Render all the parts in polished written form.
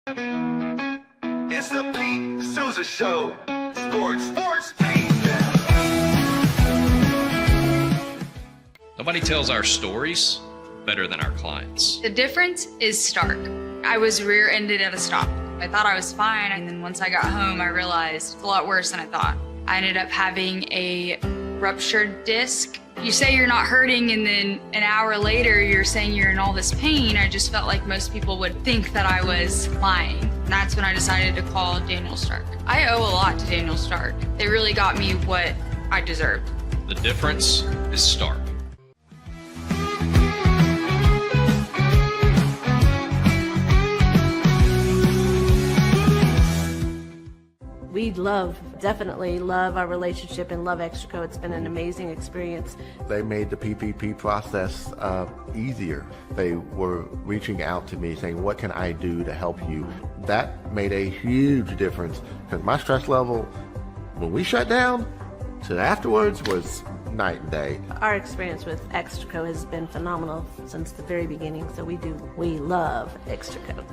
It's the Pete Sousa Show. Sports, Pete. Nobody tells our stories better than our clients. The difference is stark. I was rear-ended at a stop. I thought I was fine, and then once I got home, I realized it's a lot worse than I thought. I ended up having a ruptured disc. You say you're not hurting, and then an hour later, you're saying you're in all this pain. I just felt like most people would think that I was lying. And that's when I decided to call Daniel Stark. I owe a lot to Daniel Stark. They really got me what I deserved. The difference is stark. We definitely love our relationship and love Extraco. It's been an amazing experience. They made the PPP process easier. They were reaching out to me saying, what can I do to help you? That made a huge difference because my stress level, when we shut down, to afterwards was night and day. Our experience with Extraco has been phenomenal since the very beginning, so we love Extraco.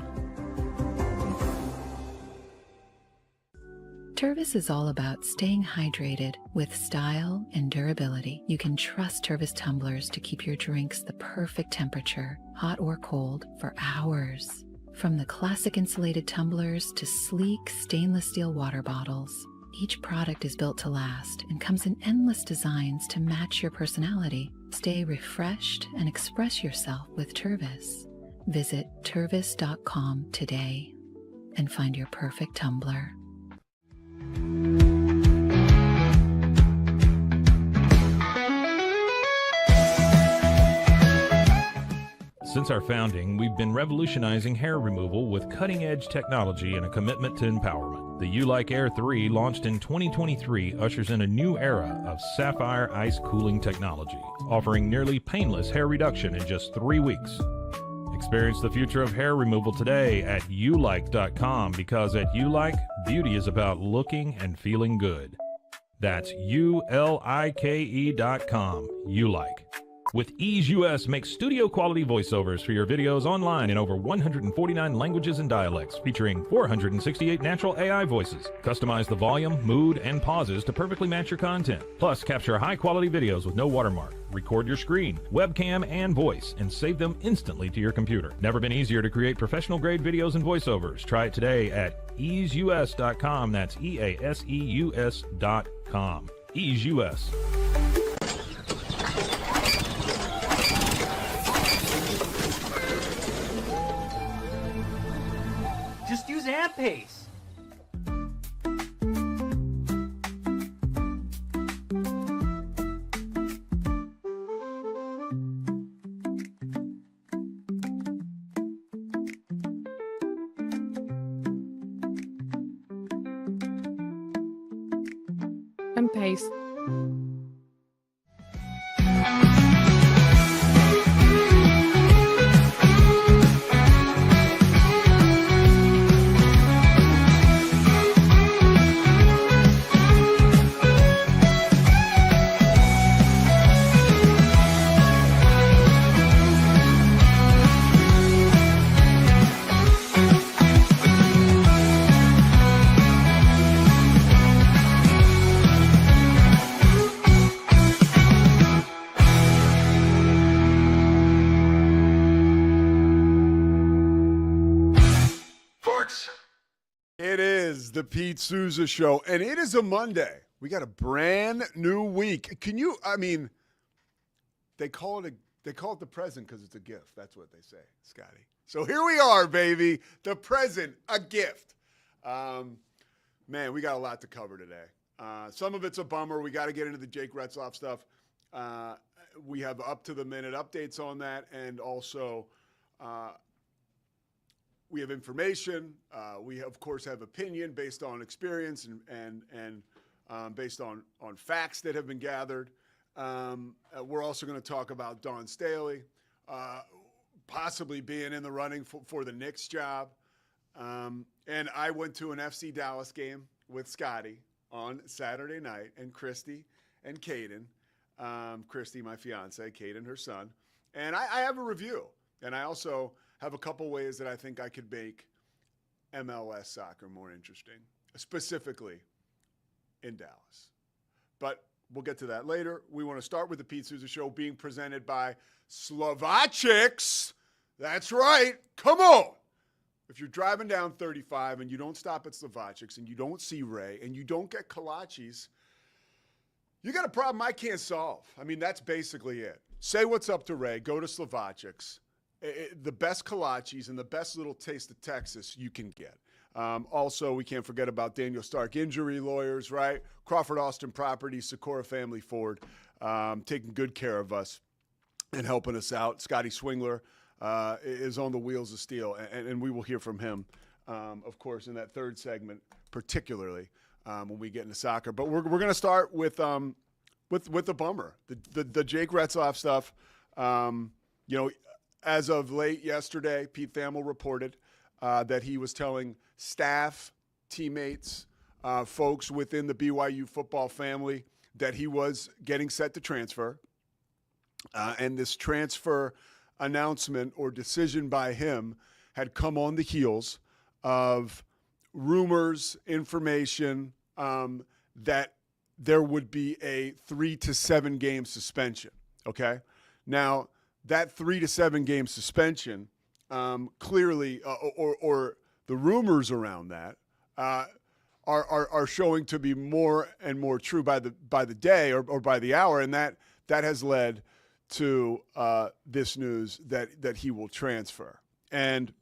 Tervis is all about staying hydrated with style and durability. You can trust Tervis tumblers to keep your drinks the perfect temperature, hot or cold, for hours. From the classic insulated tumblers to sleek stainless steel water bottles, each product is built to last and comes in endless designs to match your personality. Stay refreshed and express yourself with Tervis. Visit tervis.com today and find your perfect tumbler. Since our founding, we've been revolutionizing hair removal with cutting-edge technology and a commitment to empowerment. The U-Like Air 3, launched in 2023, ushers in a new era of sapphire ice cooling technology, offering nearly painless hair reduction in just 3 weeks. Experience the future of hair removal today at ulike.com, because at Ulike, beauty is about looking and feeling good. That's ulike.com. Ulike. With Ease US, make studio quality voiceovers for your videos online in over 149 languages and dialects, featuring 468 natural AI voices. Customize the volume, mood, and pauses to perfectly match your content. Plus, capture high quality videos with no watermark. Record your screen, webcam, and voice, and save them instantly to your computer. Never been easier to create professional grade videos and voiceovers. Try it today at easeus.com. That's EASEUS.com. Ease US. Just use AMP-Pace. AMP-Pace. It is the Pete Sousa Show, and it is a Monday. We got a brand new week. They call it the present because it's a gift. That's what they say, Scotty. So here we are, baby. The present, a gift. Man, we got a lot to cover today. Some of it's a bummer. We got to get into the Jake Retzlaff stuff. We have up-to-the-minute updates on that, and also we have information. We, of course, have opinion based on experience and based on facts that have been gathered. We're also going to talk about Dawn Staley possibly being in the running for the Knicks job. And I went to an FC Dallas game with Scotty on Saturday night, and Christy and Caden. Christy, my fiance, Caden, her son. And I have a review. And I also have a couple ways that I think I could make MLS soccer more interesting, specifically in Dallas. But we'll get to that later. We want to start with the Pete Sousa Show being presented by Slovacics. That's right. Come on. If you're driving down 35 and you don't stop at Slovacics and you don't see Ray and you don't get kolaches, you got a problem I can't solve. I mean, that's basically it. Say what's up to Ray. Go to Slovacics. The best kolaches and the best little taste of Texas you can get. Also, we can't forget about Daniel Stark Injury Lawyers, right? Crawford Austin Properties, Socorro Family Ford, taking good care of us and helping us out. Scotty Swingler is on the wheels of steel, and we will hear from him, of course, in that third segment, particularly when we get into soccer. But we're going to start with the bummer, the Jake Retzlaff stuff. As of late yesterday, Pete Thamel reported that he was telling staff, teammates, folks within the BYU football family that he was getting set to transfer. And this transfer announcement or decision by him had come on the heels of rumors, information that there would be a 3 to 7 game suspension. Okay. Now, that 3 to 7 game suspension clearly, or the rumors around that are showing to be more and more true by the day or by the hour, and that has led to this news that he will transfer. And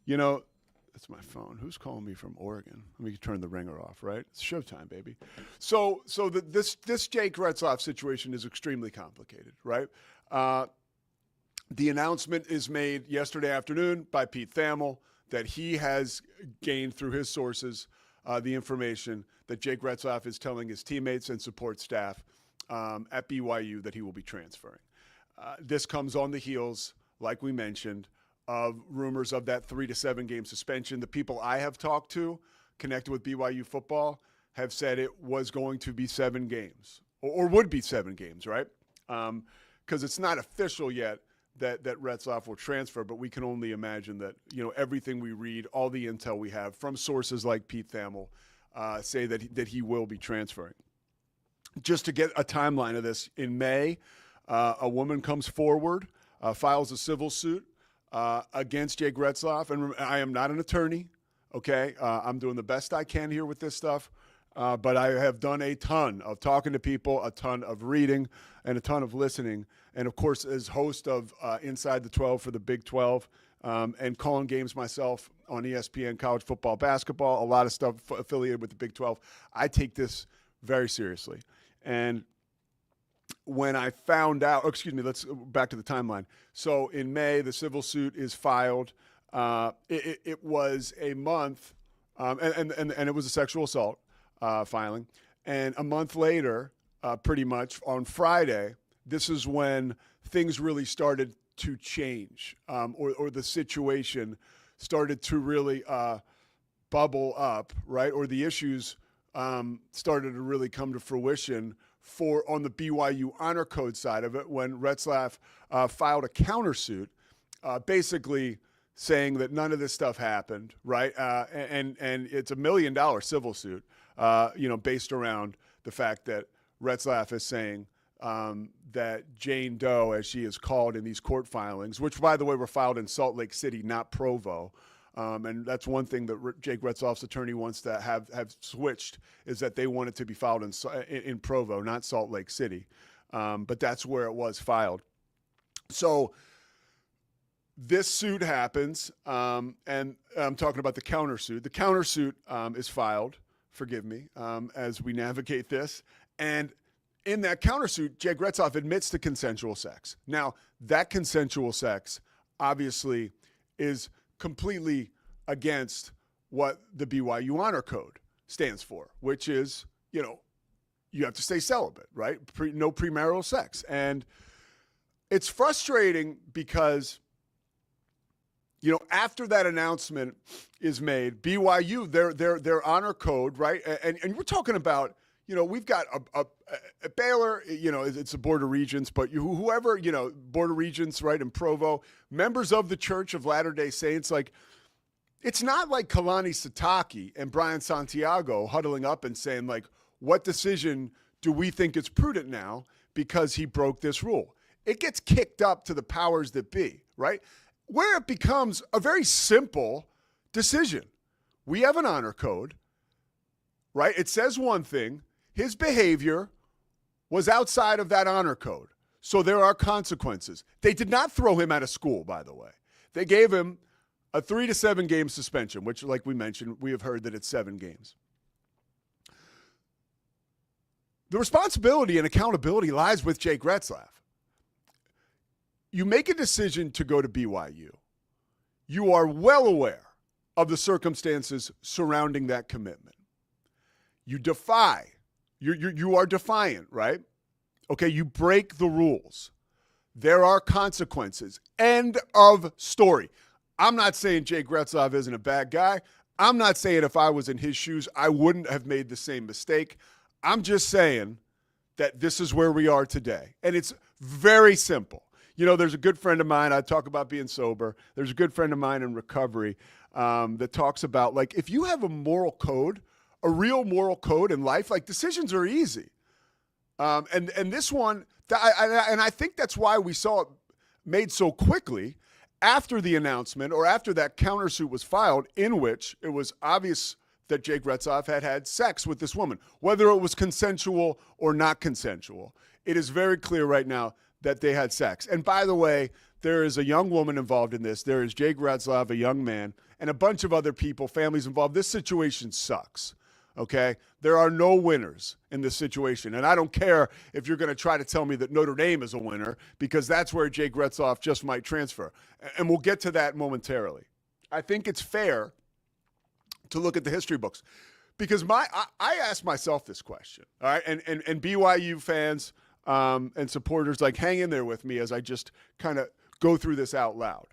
that's my phone. Who's calling me from Oregon? Let me turn the ringer off. Right, it's showtime, baby. So this Jake Retzlaff situation is extremely complicated. Right. The announcement is made yesterday afternoon by Pete Thamel that he has gained through his sources the information that Jake Retzlaff is telling his teammates and support staff at BYU that he will be transferring. This comes on the heels, like we mentioned, of rumors of that 3 to 7 game suspension. The people I have talked to connected with BYU football have said it was going to be 7 games or would be 7 games, right? Because it's not official yet that Retzlaff will transfer, but we can only imagine that, everything we read, all the intel we have from sources like Pete Thamel say that he will be transferring. Just to get a timeline of this, in May, a woman comes forward, files a civil suit against Jake Retzlaff, and I am not an attorney, okay? I'm doing the best I can here with this stuff, but I have done a ton of talking to people, a ton of reading, and a ton of listening. And, of course, as host of Inside the 12 for the Big 12 and calling games myself on ESPN, college football, basketball, a lot of stuff affiliated with the Big 12, I take this very seriously. And when I found out, let's back to the timeline. So in May, the civil suit is filed. It was a month, and it was a sexual assault filing. And a month later, pretty much on Friday, this is when things really started to change, or the situation started to really bubble up, right? Or the issues started to really come to fruition on the BYU Honor Code side of it, when Retzlaff filed a countersuit, basically saying that none of this stuff happened, right? And it's $1 million civil suit, based around the fact that Retzlaff is saying that Jane Doe, as she is called in these court filings, which, by the way, were filed in Salt Lake City, not Provo. And that's one thing that Jake Retzlaff's attorney wants to have switched, is that they want it to be filed in Provo, not Salt Lake City. But that's where it was filed. So this suit happens, and I'm talking about the countersuit. The countersuit is filed, forgive me, as we navigate this. And in that countersuit, Jake Retzlaff admits to consensual sex. Now, that consensual sex obviously is completely against what the BYU Honor Code stands for, which is, you have to stay celibate, right? No premarital sex. And it's frustrating because, after that announcement is made, BYU, their honor code, right? And we're talking about, we've got a Baylor, it's a Board of Regents, but whoever, Board of Regents, right, in Provo, members of the Church of Latter-day Saints, like, it's not like Kalani Sitake and Brian Santiago huddling up and saying, like, what decision do we think is prudent now because he broke this rule? It gets kicked up to the powers that be, right? Where it becomes a very simple decision. We have an honor code, right? It says one thing. His behavior was outside of that honor code. So there are consequences. They did not throw him out of school, by the way. They gave him a 3 to 7 game suspension, which, like we mentioned, we have heard that it's 7 games. The responsibility and accountability lies with Jake Retzlaff. You make a decision to go to BYU. You are well aware of the circumstances surrounding that commitment. You defy. You are defiant, right? Okay, you break the rules. There are consequences. End of story. I'm not saying Jake Retzlaff isn't a bad guy. I'm not saying if I was in his shoes, I wouldn't have made the same mistake. I'm just saying that this is where we are today. And it's very simple. You know, there's a good friend of mine, I talk about being sober. There's a good friend of mine in recovery that talks about, like, if you have a moral code, a real moral code in life, like, decisions are easy. And this one, and I think that's why we saw it made so quickly after the announcement or after that countersuit was filed, in which it was obvious that Jake Retzlaff had had sex with this woman, whether it was consensual or not consensual. It is very clear right now that they had sex. And by the way, there is a young woman involved in this. There is Jake Retzlaff, a young man, and a bunch of other people, families involved. This situation sucks. Okay? There are no winners in this situation. And I don't care if you're going to try to tell me that Notre Dame is a winner, because that's where Jake Retzlaff just might transfer. And we'll get to that momentarily. I think it's fair to look at the history books, because I asked myself this question, all right? And BYU fans and supporters, like, hang in there with me as I just kind of go through this out loud.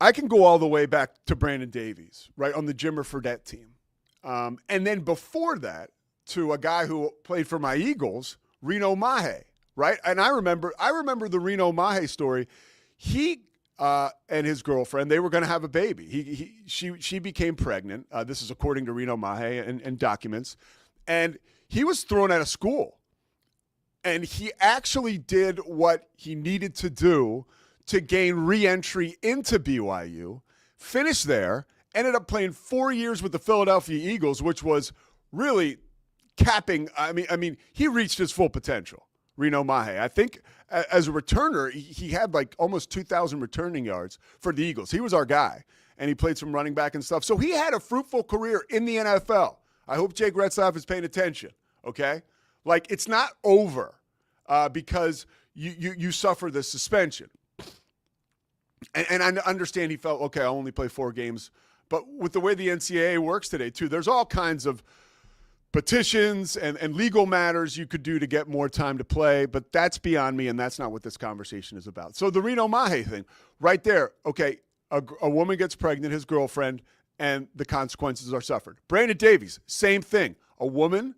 I can go all the way back to Brandon Davies, right, on the Jimmer Fredette team. And then before that, to a guy who played for my Eagles, Reno Mahe, right? And I remember the Reno Mahe story. He and his girlfriend, they were going to have a baby. She became pregnant. This is according to Reno Mahe and documents. And he was thrown out of school. And he actually did what he needed to do to gain re-entry into BYU, finished there, ended up playing 4 years with the Philadelphia Eagles, which was really capping. I mean, he reached his full potential, Reno Mahe. I think as a returner, he had like almost 2,000 returning yards for the Eagles. He was our guy, and he played some running back and stuff. So he had a fruitful career in the NFL. I hope Jake Retzlaff is paying attention, okay? Like, it's not over because you suffer the suspension. And I understand he felt, okay, I'll only play 4 games. But with the way the NCAA works today, too, there's all kinds of petitions and legal matters you could do to get more time to play. But that's beyond me, and that's not what this conversation is about. So the Reno Mahe thing, right there, okay, a woman gets pregnant, his girlfriend, and the consequences are suffered. Brandon Davies, same thing. A woman,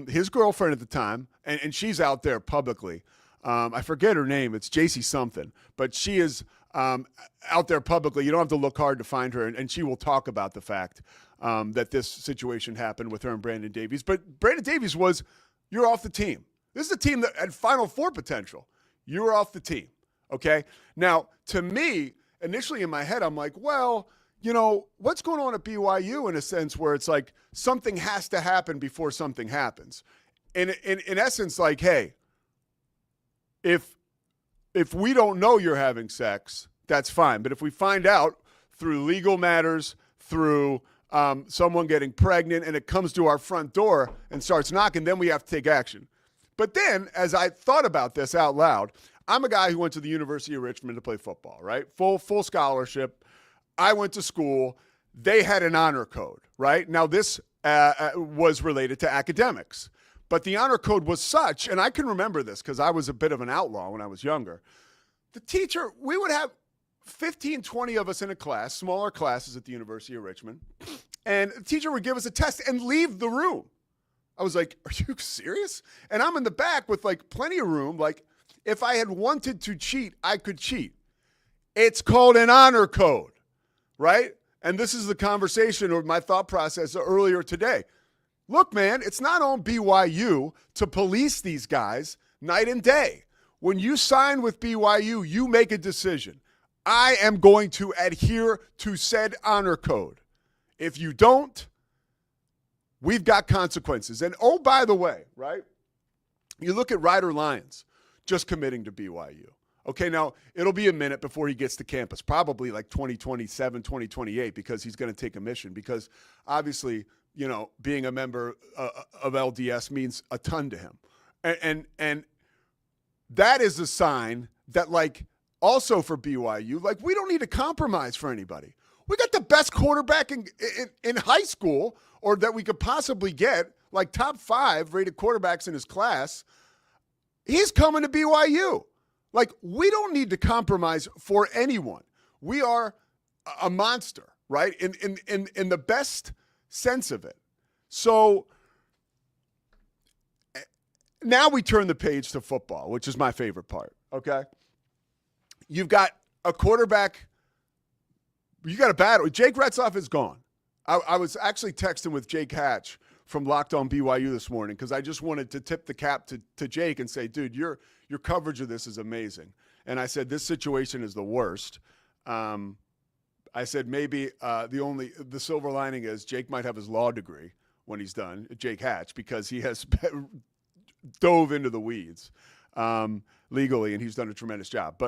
his girlfriend at the time, and she's out there publicly. I forget her name. It's JC something. But she is out there publicly. You don't have to look hard to find her, and she will talk about the fact that this situation happened with her and Brandon Davies. But Brandon Davies you're off the team. This is a team that had Final Four potential. You were off the team, okay? Now, to me, initially in my head, I'm like, well, you know, what's going on at BYU in a sense where it's like something has to happen before something happens. In essence, like, hey, if we don't know you're having sex, that's fine. But if we find out through legal matters, through someone getting pregnant, and it comes to our front door and starts knocking, then we have to take action. But then, as I thought about this out loud, I'm a guy who went to the University of Richmond to play football, right? Full scholarship. I went to school. They had an honor code, right? Now, this was related to academics. But the honor code was such, and I can remember this because I was a bit of an outlaw when I was younger. The teacher, we would have 15, 20 of us in a class, smaller classes at the University of Richmond, and the teacher would give us a test and leave the room. I was like, are you serious? And I'm in the back with like plenty of room. Like, if I had wanted to cheat, I could cheat. It's called an honor code, right? And this is the conversation or my thought process earlier today. Look, man, it's not on BYU to police these guys night and day. When you sign with BYU, you make a decision. I am going to adhere to said honor code. If you don't, we've got consequences. And oh, by the way, right? You look at Ryder Lyons just committing to BYU. Okay, now it'll be a minute before he gets to campus, probably like 2027, 2028, because he's going to take a mission. Because obviously, you know, being a member of LDS means a ton to him. And that is a sign that, like, also for BYU, like, we don't need to compromise for anybody. We got the best quarterback in high school, or that we could possibly get, like top 5 rated quarterbacks in his class. He's coming to BYU. Like, we don't need to compromise for anyone. We are a monster, right? In the best sense of it. So now we turn the page to football, which is my favorite part, okay? You've got a quarterback. You got a battle. Jake Retzlaff is gone. I was actually texting with Jake Hatch from Locked On BYU this morning because I just wanted to tip the cap to Jake and say, dude, your coverage of this is amazing. And I said, this situation is the worst. I said, maybe the silver lining is Jake might have his law degree when he's done, Jake Hatch, because he has dove into the weeds legally, and he's done a tremendous job.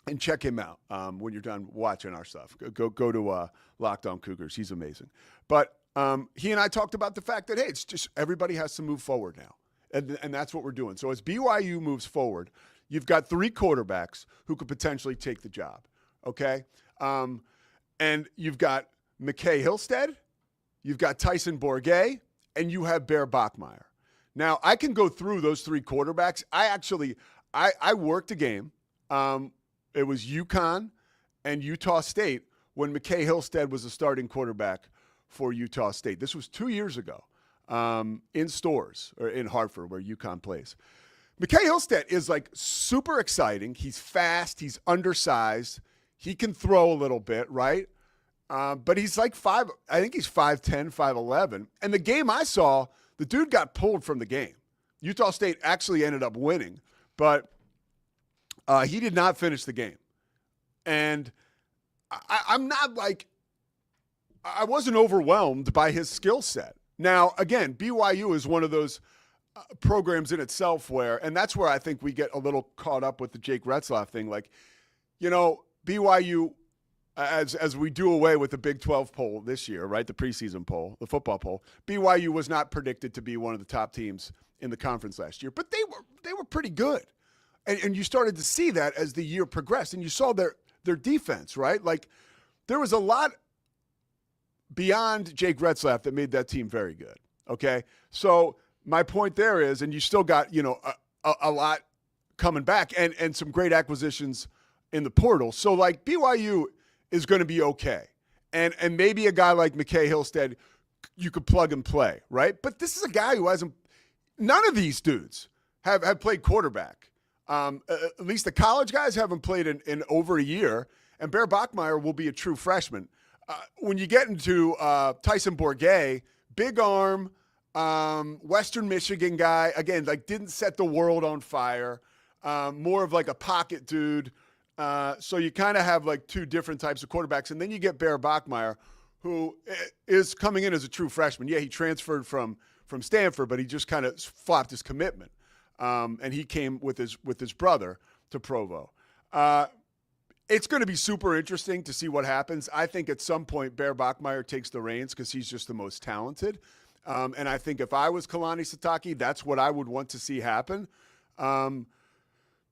And check him out when you're done watching our stuff. Go to Locked On Cougars. He's amazing. But he and I talked about the fact that, hey, it's just everybody has to move forward now. And that's what we're doing. So as BYU moves forward, you've got 3 quarterbacks who could potentially take the job, okay? And you've got McKay Hillstead, you've got Tyson Bourget, and you have Bear Bachmeier. Now, I can go through those 3 quarterbacks. I worked a game. It was UConn and Utah State when McKay Hillstead was a starting quarterback for Utah State. This was 2 years ago in Stores, or in Hartford, where UConn plays. McKay Hillstead is, like, super exciting. He's fast. He's undersized. He can throw a little bit, right? But he's like I think he's 5'10", 5'11". And the game I saw, the dude got pulled from the game. Utah State actually ended up winning, but he did not finish the game. And I'm not like, I wasn't overwhelmed by his skill set. Now, again, BYU is one of those programs in itself where, and that's where I think we get a little caught up with the Jake Retzlaff thing. Like, you know, BYU, as we do away with the Big 12 poll this year, right, the preseason poll, the football poll, BYU was not predicted to be one of the top teams in the conference last year, but they were pretty good. And you started to see that as the year progressed, and you saw their defense, right? Like, there was a lot beyond Jake Retzlaff that made that team very good, okay? So my point there is, and you still got, you know, a lot coming back and some great acquisitions in the portal. So, like, BYU is going to be okay. And maybe a guy like McKay Hillstead, you could plug and play, right? But this is a guy who hasn't – none of these dudes have played quarterback. At least the college guys haven't played in over a year, and Bear Bachmeier will be a true freshman. When you get into Tyson Bourget, big arm, Western Michigan guy, again, like, didn't set the world on fire, more of like a pocket dude. So you kind of have like 2 different types of quarterbacks. And then you get Bear Bachmeier, who is coming in as a true freshman. Yeah, he transferred from Stanford, but he just kind of flopped his commitment. And he came with his brother to Provo. It's going to be super interesting to see what happens. I think at some point Bear Bachmeier takes the reins because he's just the most talented. And I think if I was Kalani Sitake, that's what I would want to see happen.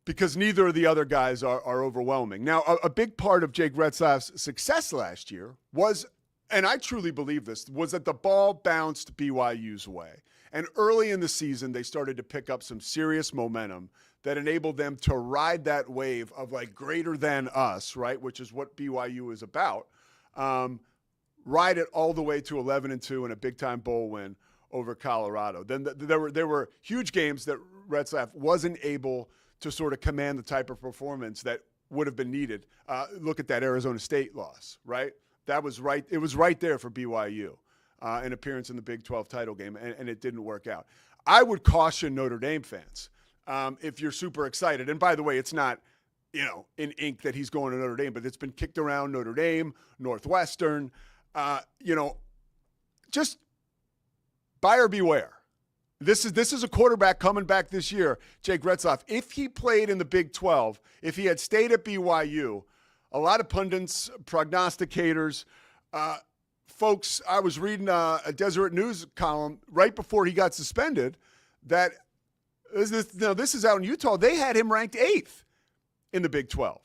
Because neither of the other guys are overwhelming. Now, a big part of Jake Retzlaff's success last year was, and I truly believe this, was that the ball bounced BYU's way. And early in the season, they started to pick up some serious momentum that enabled them to ride that wave of, like, greater than us, right, which is what BYU is about, ride it all the way to 11-2 and a big-time bowl win over Colorado. Then there were huge games that Retzlaff wasn't able to sort of command the type of performance that would have been needed. Look at that Arizona State loss, right? That was right. It was right there for BYU, an appearance in the Big 12 title game, and it didn't work out. I would caution Notre Dame fans if you're super excited. And by the way, it's not, in ink that he's going to Notre Dame, but it's been kicked around Notre Dame, Northwestern, just buyer beware. This is a quarterback coming back this year, Jake Retzlaff. If he played in the Big 12, if he had stayed at BYU, a lot of pundits, prognosticators, folks, I was reading a Deseret News column right before he got suspended that this is out in Utah. They had him ranked 8th in the Big 12.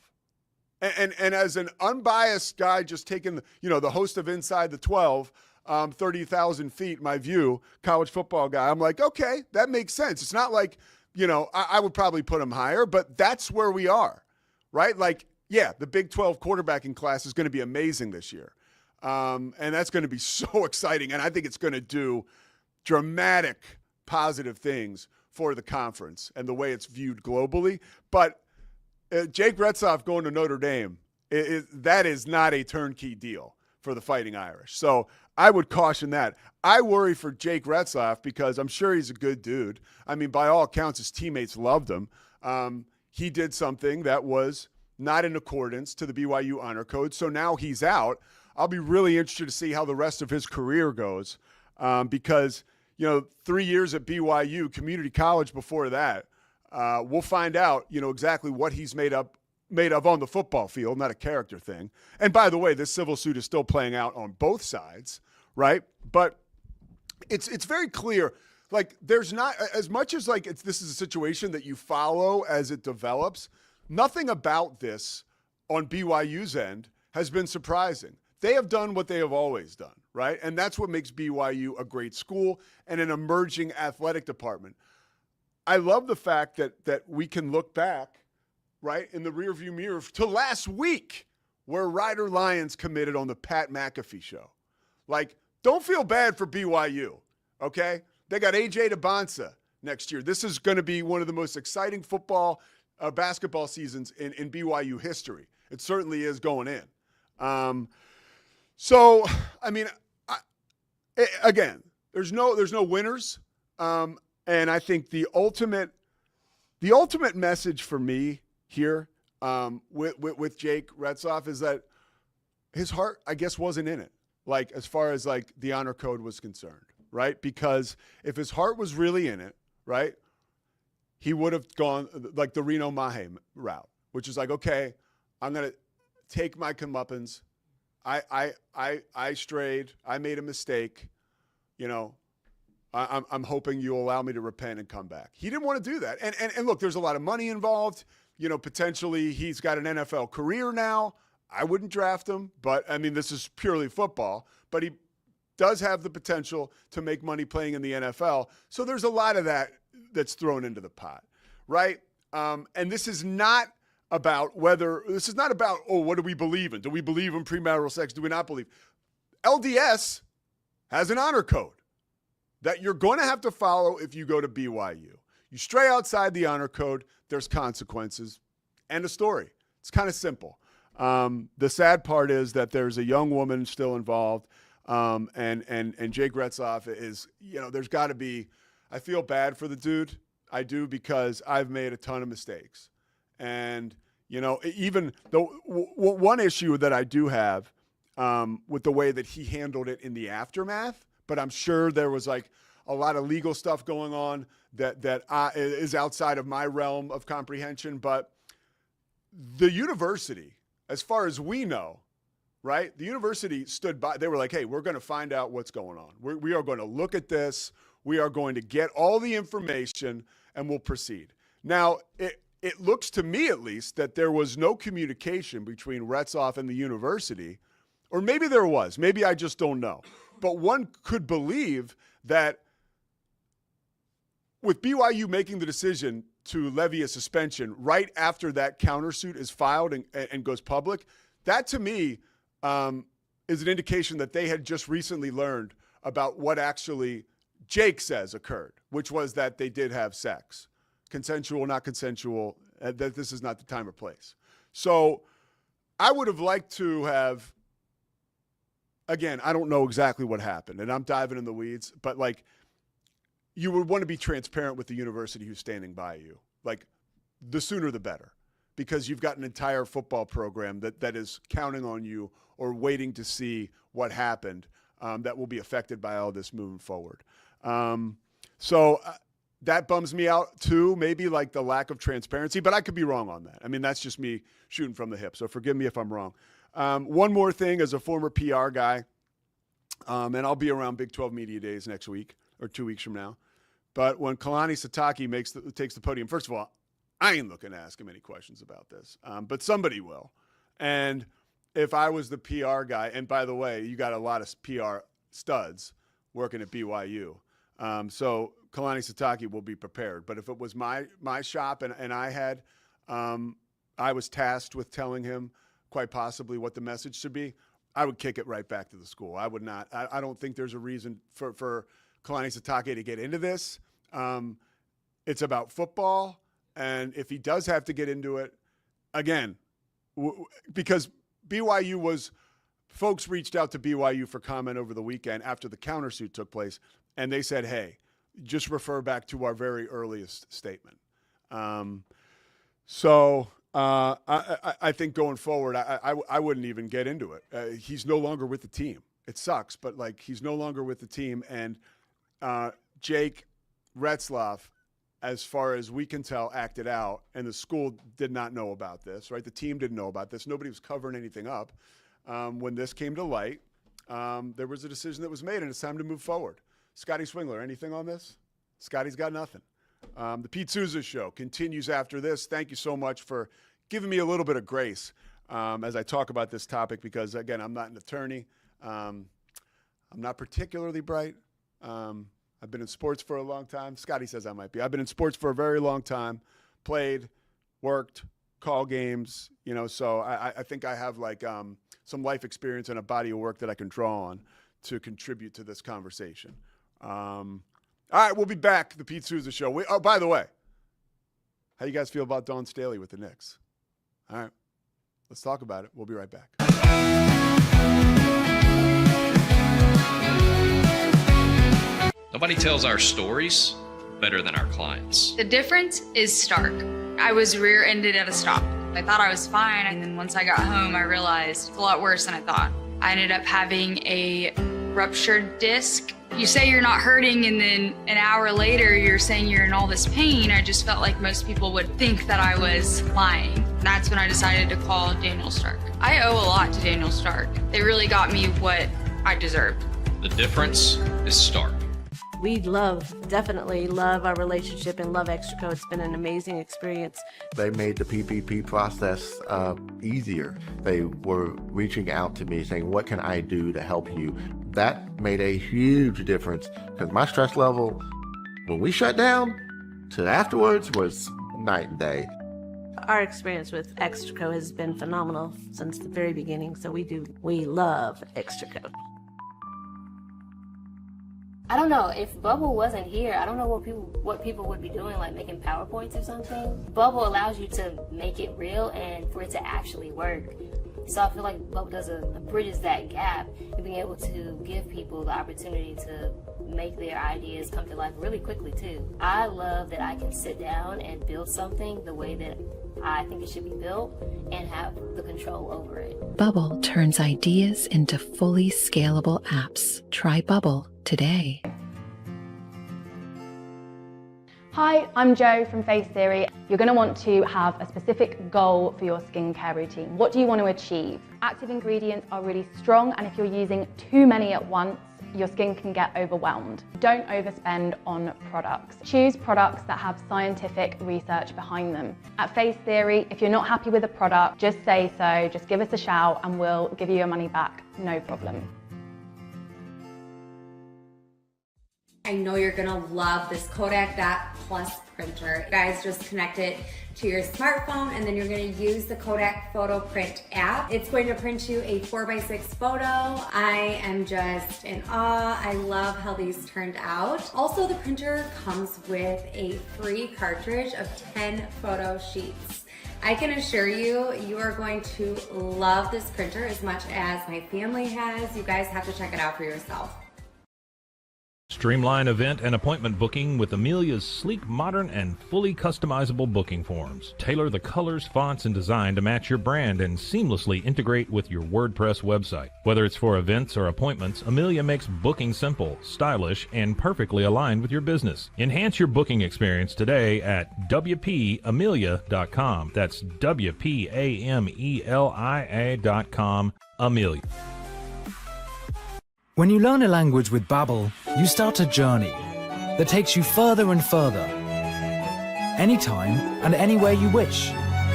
And as an unbiased guy just taking, the host of Inside the 12, 30,000 feet, my view, college football guy, I'm like, okay, that makes sense. It's not like, I would probably put him higher, but that's where we are, right? Like, yeah, the Big 12 quarterbacking class is going to be amazing this year. And that's going to be so exciting. And I think it's going to do dramatic positive things for the conference and the way it's viewed globally. But Jake Retzlaff going to Notre Dame, that is not a turnkey deal for the Fighting Irish. So I would caution that. I worry for Jake Retzlaff because I'm sure he's a good dude. I mean, by all accounts, his teammates loved him. He did something that was not in accordance to the BYU honor code. So now he's out. I'll be really interested to see how the rest of his career goes because, 3 years at BYU, community college before that, we'll find out, exactly what he's made of on the football field, not a character thing. And by the way, this civil suit is still playing out on both sides, right? But it's very clear, like there's not, as much as like this is a situation that you follow as it develops, nothing about this on BYU's end has been surprising. They have done what they have always done, right? And that's what makes BYU a great school and an emerging athletic department. I love the fact that we can look back, right, in the rearview mirror to last week where Ryder Lyons committed on the Pat McAfee show. Like, don't feel bad for BYU, okay? They got A.J. DeBonsa next year. This is going to be one of the most exciting basketball seasons in BYU history. It certainly is going in. So, I mean, again, there's no winners. And I think the ultimate message for me here with Jake Retzlaff is that his heart, I guess, wasn't in it. Like, as far as like the honor code was concerned, right? Because if his heart was really in it, right, he would have gone like the Reno Mahe route, which is like, okay, I'm going to take my comeuppance. I strayed. I made a mistake. I'm hoping you'll allow me to repent and come back. He didn't want to do that. And look, there's a lot of money involved. Potentially he's got an NFL career now. I wouldn't draft him, but I mean, this is purely football, but he does have the potential to make money playing in the NFL. So there's a lot of that's thrown into the pot, right? And this is not about what do we believe in? Do we believe in premarital sex? Do we not believe? LDS has an honor code that you're going to have to follow if you go to BYU. You stray outside the honor code, there's consequences. End of story. It's kind of simple. The sad part is that there's a young woman still involved, and Jake Retzlaff is, there's got to be, I feel bad for the dude. I do, because I've made a ton of mistakes. And, even the one issue that I do have with the way that he handled it in the aftermath, but I'm sure there was like a lot of legal stuff going on that is outside of my realm of comprehension. But the university, as far as we know, right, the university stood by. They were like, hey, we're going to find out what's going on. We are going to look at this. We are going to get all the information and we'll proceed. Now, it looks to me, at least, that there was no communication between Retzlaff and the university, or maybe there was. Maybe I just don't know. But one could believe that with BYU making the decision to levy a suspension right after that countersuit is filed and goes public, that to me is an indication that they had just recently learned about what actually Jake says occurred, which was that they did have sex. Consensual, not consensual, that this is not the time or place. So I would have liked to have again, I don't know exactly what happened, and I'm diving in the weeds, but like, you would want to be transparent with the university who's standing by you. Like, the sooner the better, because you've got an entire football program that is counting on you or waiting to see what happened that will be affected by all this moving forward. So that bums me out too, maybe like the lack of transparency, but I could be wrong on that. I mean, that's just me shooting from the hip, so forgive me if I'm wrong. One more thing, as a former PR guy, and I'll be around Big 12 Media Days next week or 2 weeks from now, but when Kalani Sitake takes the podium, first of all, I ain't looking to ask him any questions about this, but somebody will. And if I was the PR guy, and by the way, you got a lot of PR studs working at BYU, so Kalani Sitake will be prepared. But if it was my shop and I had, I was tasked with telling him quite possibly what the message should be, I would kick it right back to the school. I would not. I don't think there's a reason for Kalani Sitake to get into this. It's about football. And if he does have to get into it, again, because folks reached out to BYU for comment over the weekend after the countersuit took place, and they said, hey, just refer back to our very earliest statement. So I think going forward, I wouldn't even get into it. He's no longer with the team. It sucks, but like, he's no longer with the team. And Jake Retzlaff, as far as we can tell, acted out, and the school did not know about this, right? The team didn't know about this. Nobody was covering anything up. When this came to light, there was a decision that was made, and it's time to move forward. Scotty Swingler, anything on this? Scotty's got nothing. The Pete Sousa Show continues after this. Thank you so much for giving me a little bit of grace as I talk about this topic, because, again, I'm not an attorney. I'm not particularly bright. I've been in sports for a long time. Scotty says I might be. I've been in sports for a very long time, played, worked, call games, so I think I have like some life experience and a body of work that I can draw on to contribute to this conversation. All right, we'll be back. The Pete Sousa Show. Oh, by the way, how you guys feel about Dawn Staley with the Knicks? All right, let's talk about it. We'll be right back. Nobody tells our stories better than our clients. The difference is stark. I was rear-ended at a stop. I thought I was fine, and then once I got home, I realized it's a lot worse than I thought. I ended up having a ruptured disc. You say you're not hurting, and then an hour later, you're saying you're in all this pain. I just felt like most people would think that I was lying. That's when I decided to call Daniel Stark. I owe a lot to Daniel Stark. They really got me what I deserved. The difference is stark. We definitely love our relationship and love Extraco. It's been an amazing experience. They made the PPP process easier. They were reaching out to me saying, what can I do to help you? That made a huge difference, because my stress level, when we shut down to afterwards, was night and day. Our experience with Extraco has been phenomenal since the very beginning, so we love Extraco. I don't know, if Bubble wasn't here, I don't know what people would be doing, like making PowerPoints or something. Bubble allows you to make it real and for it to actually work. So I feel like Bubble bridges that gap and being able to give people the opportunity to make their ideas come to life really quickly too. I love that I can sit down and build something the way that I think it should be built and have the control over it. Bubble turns ideas into fully scalable apps. Try Bubble today. Hi, I'm Jo from Face Theory. You're going to want to have a specific goal for your skincare routine. What do you want to achieve? Active ingredients are really strong, and if you're using too many at once, your skin can get overwhelmed. Don't overspend on products. Choose products that have scientific research behind them. At Face Theory, if you're not happy with a product, just say so, just give us a shout and we'll give you your money back, no problem. I know you're gonna love this Kodak Dot Plus printer. You guys just connect it to your smartphone, and then you're gonna use the Kodak Photo Print app. It's going to print you a 4x6 photo. I am just in awe. I love how these turned out. Also, the printer comes with a free cartridge of 10 photo sheets. I can assure you, you are going to love this printer as much as my family has. You guys have to check it out for yourself. Streamline event and appointment booking with Amelia's sleek, modern, and fully customizable booking forms. Tailor the colors, fonts, and design to match your brand and seamlessly integrate with your WordPress website. Whether it's for events or appointments, Amelia makes booking simple, stylish, and perfectly aligned with your business. Enhance your booking experience today at WPAmelia.com. That's WPAMELIA.com. Amelia. When you learn a language with Babbel, you start a journey that takes you further and further. Anytime and anywhere you wish.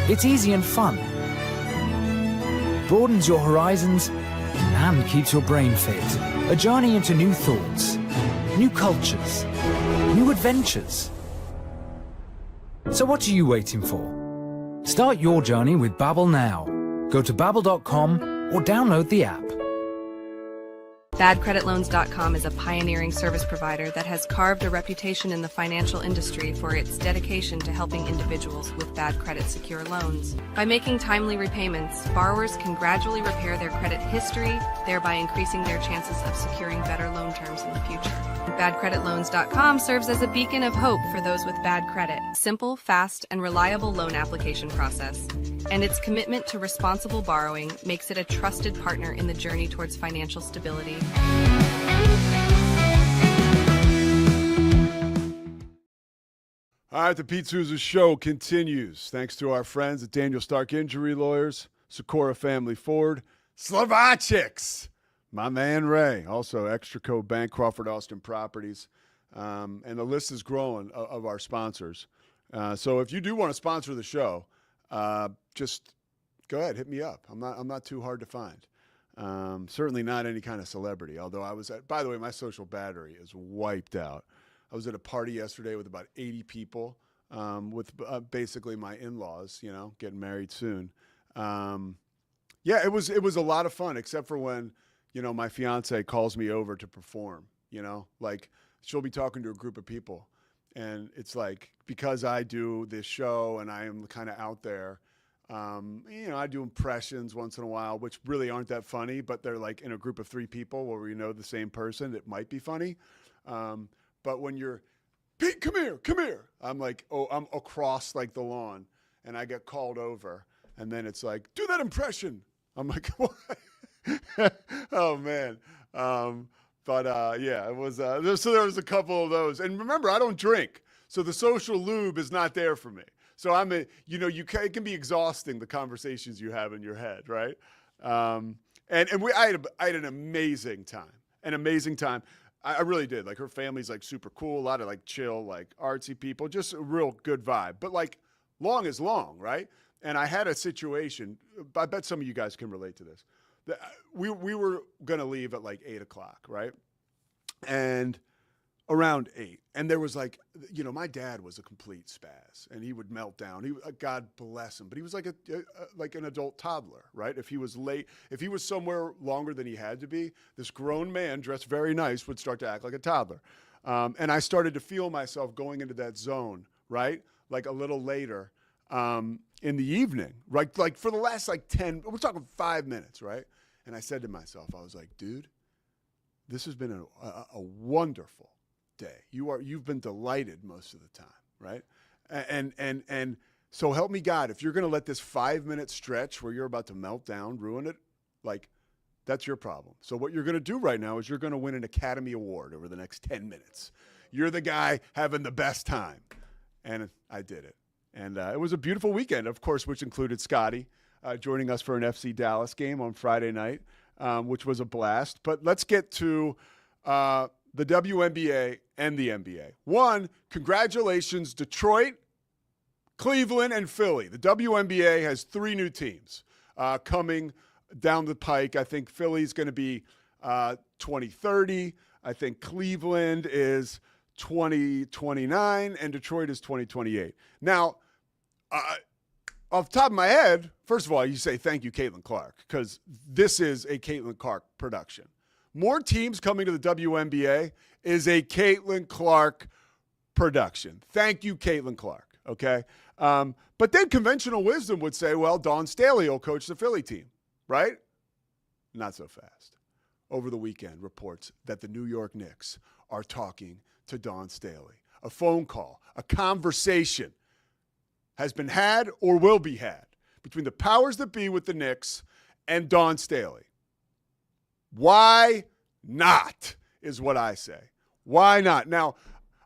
It's easy and fun. Broadens your horizons and keeps your brain fit. A journey into new thoughts, new cultures, new adventures. So what are you waiting for? Start your journey with Babbel now. Go to babbel.com or download the app. BadCreditLoans.com is a pioneering service provider that has carved a reputation in the financial industry for its dedication to helping individuals with bad credit secure loans. By making timely repayments, borrowers can gradually repair their credit history, thereby increasing their chances of securing better loan terms in the future. BadCreditLoans.com serves as a beacon of hope for those with bad credit. Simple, fast, and reliable loan application process. And its commitment to responsible borrowing makes it a trusted partner in the journey towards financial stability. All right, the Pete Sousa Show continues. Thanks to our friends at Daniel Stark Injury Lawyers, Sikora Family Ford, Slovacics, my man Ray, also Extraco Bank, Crawford Austin Properties, and the list is growing of our sponsors. So if you do want to sponsor the show, just go ahead, hit me up. I'm not too hard to find. Certainly not any kind of celebrity, although I was at, by the way, my social battery is wiped out. I was at a party yesterday with about 80 people, with basically my in-laws, you know, getting married soon. Yeah, it was a lot of fun, except for when, you know, my fiance calls me over to perform, you know, like she'll be talking to a group of people. And it's like, because I do this show and I am kind of out there, you know, I do impressions once in a while, which really aren't that funny, but they're like in a group of 3 people where we know the same person, it might be funny. But when you're, Pete, come here. I'm like, oh, I'm across like the lawn and I get called over and then it's like, do that impression. I'm like, what? Oh man. Yeah, it was, so there was a couple of those. And remember, I don't drink. So the social lube is not there for me. So it can be exhausting, the conversations you have in your head, right? I had an amazing time. I really did. Like, her family's like super cool, a lot of like chill, like artsy people, just a real good vibe. But like, long is long, right? And I had a situation, I bet some of you guys can relate to this. We were going to leave at like 8 o'clock, right? And around 8. And there was like, you know, my dad was a complete spaz and he would melt down. God bless him. But he was like like an adult toddler, right? If he was late, if he was somewhere longer than he had to be, this grown man dressed very nice would start to act like a toddler. And I started to feel myself going into that zone, right? Like a little later in the evening, right? Like for the last like 10, we're talking 5 minutes, right? And I said to myself, I was like, dude, this has been a wonderful day. You've been delighted most of the time, right? And so help me God, if you're going to let this 5-minute stretch where you're about to melt down, ruin it, like that's your problem. So what you're going to do right now is you're going to win an Academy Award over the next 10 minutes. You're the guy having the best time. And I did it. And it was a beautiful weekend, of course, which included Scotty joining us for an FC Dallas game on Friday night, which was a blast. But let's get to the WNBA and the NBA. One, congratulations, Detroit, Cleveland, and Philly. The WNBA has 3 new teams coming down the pike. I think Philly's going to be 2030. I think Cleveland is 2029, and Detroit is 2028. Now, off the top of my head, first of all, you say thank you, Caitlin Clark, because this is a Caitlin Clark production. More teams coming to the WNBA is a Caitlin Clark production. Thank you, Caitlin Clark, okay? But then conventional wisdom would say, well, Dawn Staley will coach the Philly team, right? Not so fast. Over the weekend, reports that the New York Knicks are talking to Dawn Staley. A phone call, a conversation has been had or will be had between the powers that be with the Knicks and Dawn Staley. Why not, is what I say. Why not? Now,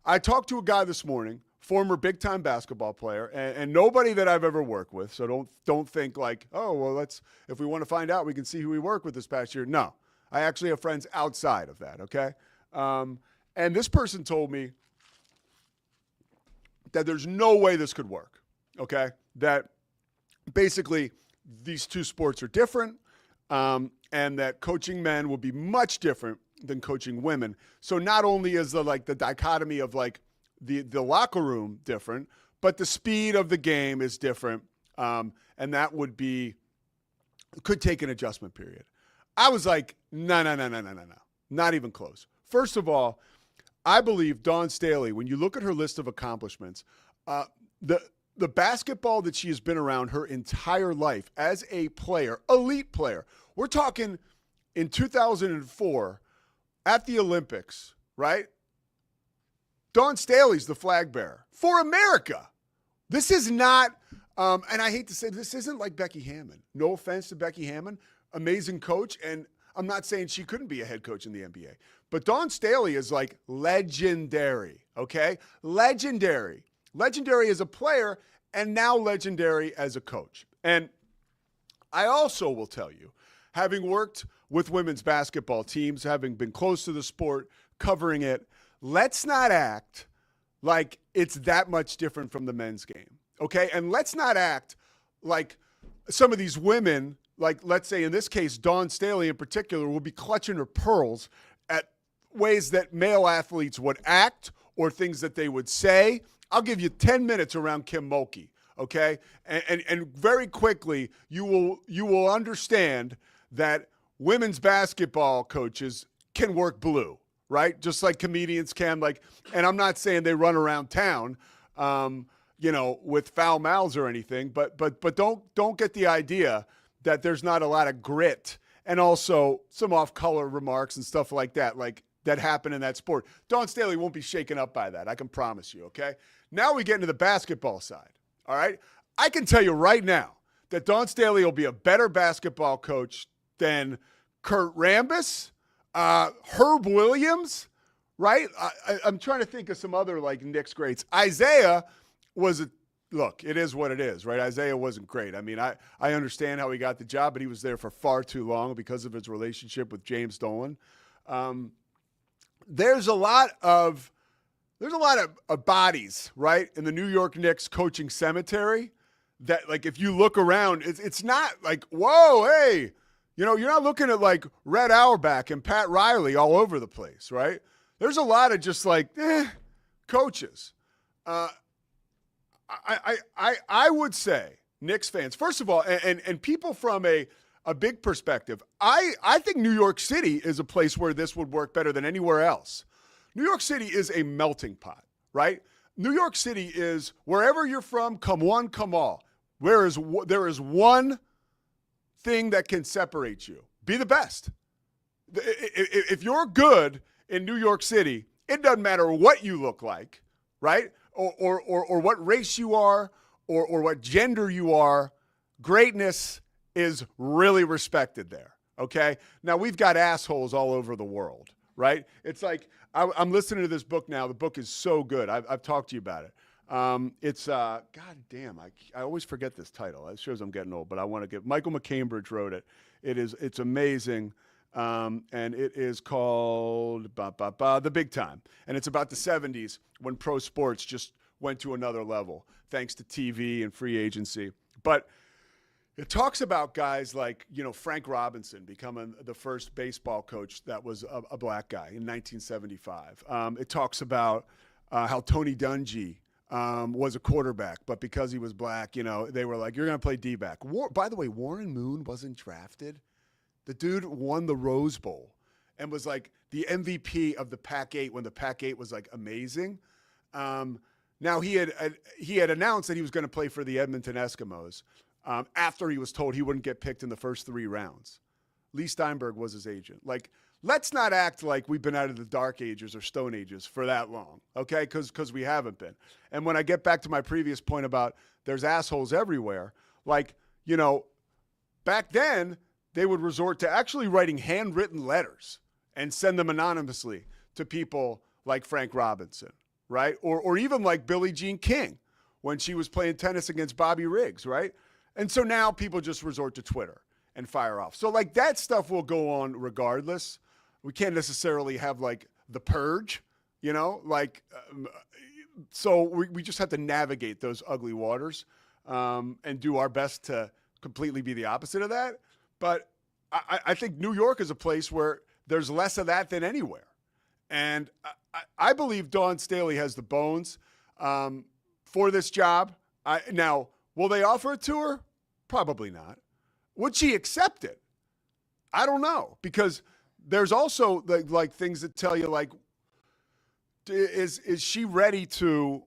I talked to a guy this morning, former big-time basketball player, and nobody that I've ever worked with, so don't think like, oh, well, if we want to find out, we can see who we worked with this past year. No, I actually have friends outside of that, okay? And this person told me that there's no way this could work, okay? That basically these two sports are different, and that coaching men will be much different than coaching women. So not only is the dichotomy of the locker room different, but the speed of the game is different, and that could take an adjustment period. I was like, no, not even close. First of all, I believe Dawn Staley, when you look at her list of accomplishments, the basketball that she has been around her entire life as a player, elite player. We're talking in 2004 at the Olympics, right? Dawn Staley's the flag bearer for America. This is not, and I hate to say, this isn't like Becky Hammon. No offense to Becky Hammon, amazing coach, and I'm not saying she couldn't be a head coach in the NBA. But Dawn Staley is like legendary, okay? Legendary. Legendary as a player and now legendary as a coach. And I also will tell you, having worked with women's basketball teams, having been close to the sport, covering it, let's not act like it's that much different from the men's game, okay? And let's not act like some of these women, like let's say in this case, Dawn Staley in particular, will be clutching her pearls at ways that male athletes would act or things that they would say. I'll give you 10 minutes around Kim Mulkey, okay? And very quickly, you will understand that women's basketball coaches can work blue, right? Just like comedians can, and I'm not saying they run around town, with foul mouths or anything, but don't get the idea that there's not a lot of grit and also some off-color remarks and stuff like that happen in that sport. Dawn Staley won't be shaken up by that, I can promise you, okay? Now we get into the basketball side, all right? I can tell you right now that Dawn Staley will be a better basketball coach than Kurt Rambis, Herb Williams, right? I'm trying to think of some other Knicks greats. Isaiah look, it is what it is, right? Isaiah wasn't great. I mean, I understand how he got the job, but he was there for far too long because of his relationship with James Dolan. There's a lot of bodies, right, in the New York Knicks coaching cemetery that, if you look around, it's not like, whoa, hey, you're not looking at Red Auerbach and Pat Riley all over the place, right? There's a lot of just coaches. I would say, Knicks fans, first of all, and people from a big perspective, I think New York City is a place where this would work better than anywhere else. New York City is a melting pot, right? New York City is wherever you're from, come one, come all. There is one thing that can separate you. Be the best. If you're good in New York City, it doesn't matter what you look like, right? Or what race you are, or what gender you are. Greatness is really respected there, okay? Now, we've got assholes all over the world, right? It's like, I'm listening to this book now. The book is so good. I've talked to you about it. It's, God damn, I always forget this title. It shows I'm getting old, but I want to get, Michael McCambridge wrote it. It's amazing. And it is called The Big Time. And it's about the 70s when pro sports just went to another level, thanks to TV and free agency. But it talks about guys like, Frank Robinson becoming the first baseball coach that was a black guy in 1975. It talks about how Tony Dungy was a quarterback, but because he was black, they were like, you're going to play D-back. By the way, Warren Moon wasn't drafted. The dude won the Rose Bowl and was the MVP of the Pac-8 when the Pac-8 was amazing. Now he had announced that he was going to play for the Edmonton Eskimos after he was told he wouldn't get picked in the first 3 rounds. Lee Steinberg was his agent. Like, let's not act like we've been out of the dark ages or stone ages for that long, okay? Because we haven't been. And when I get back to my previous point about there's assholes everywhere, like, you know, back then they would resort to actually writing handwritten letters and send them anonymously to people like Frank Robinson, right? Or even like Billie Jean King when she was playing tennis against Bobby Riggs, right? And so now people just resort to Twitter and fire off. So like that stuff will go on regardless. We can't necessarily have like the purge, you know, like, so we just have to navigate those ugly waters and do our best to completely be the opposite of that. But I think New York is a place where there's less of that than anywhere. And I believe Dawn Staley has the bones for this job. Now, will they offer it to her? Probably not. Would she accept it? I don't know, because there's also like things that tell you like, is she ready to?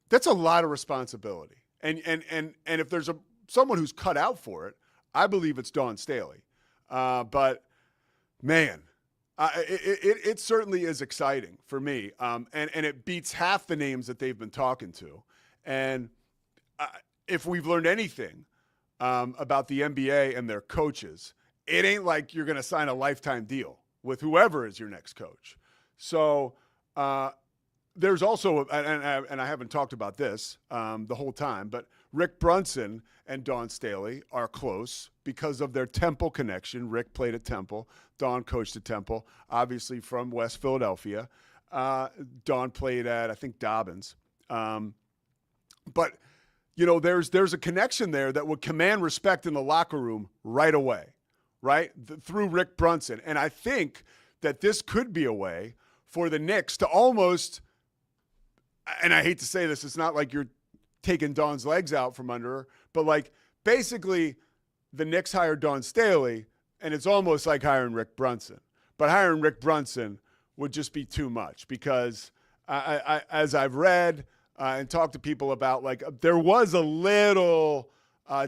That's a lot of responsibility, and if there's someone who's cut out for it, I believe it's Dawn Staley. But man, it certainly is exciting for me, and it beats half the names that they've been talking to. And if we've learned anything about the NBA and their coaches, it ain't like you're going to sign a lifetime deal with whoever is your next coach. So there's also, and I haven't talked about this the whole time, but Rick Brunson and Dawn Staley are close because of their Temple connection. Rick played at Temple. Dawn coached at Temple, obviously from West Philadelphia. Dawn played at, I think, Dobbins. But, you know, there's a connection there that would command respect in the locker room right away, right? Through Rick Brunson. And I think that this could be a way for the Knicks to almost, and I hate to say this, it's not like you're taking Dawn's legs out from under her, but like basically the Knicks hired Dawn Staley, and it's almost like hiring Rick Brunson. But hiring Rick Brunson would just be too much because I as I've read and talked to people about, like, there was a little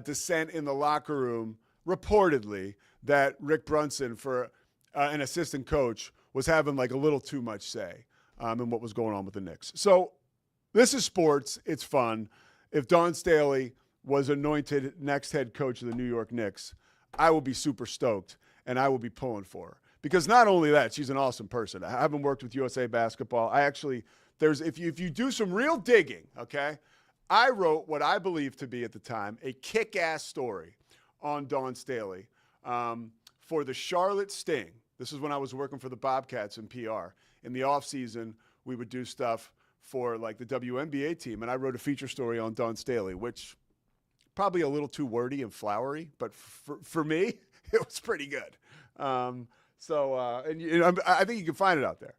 dissent in the locker room, reportedly, that Rick Brunson, for an assistant coach, was having like a little too much say in what was going on with the Knicks. So this is sports. It's fun. If Dawn Staley was anointed next head coach of the New York Knicks, I will be super stoked, and I will be pulling for her. Because not only that, she's an awesome person. I haven't worked with USA Basketball. I actually, if you do some real digging, okay, I wrote what I believe to be at the time a kick-ass story on Dawn Staley for the Charlotte Sting. This is when I was working for the Bobcats in PR. In the offseason, we would do stuff for like the WNBA team, and I wrote a feature story on Dawn Staley, which probably a little too wordy and flowery, but for me, it was pretty good. And you know, I think you can find it out there.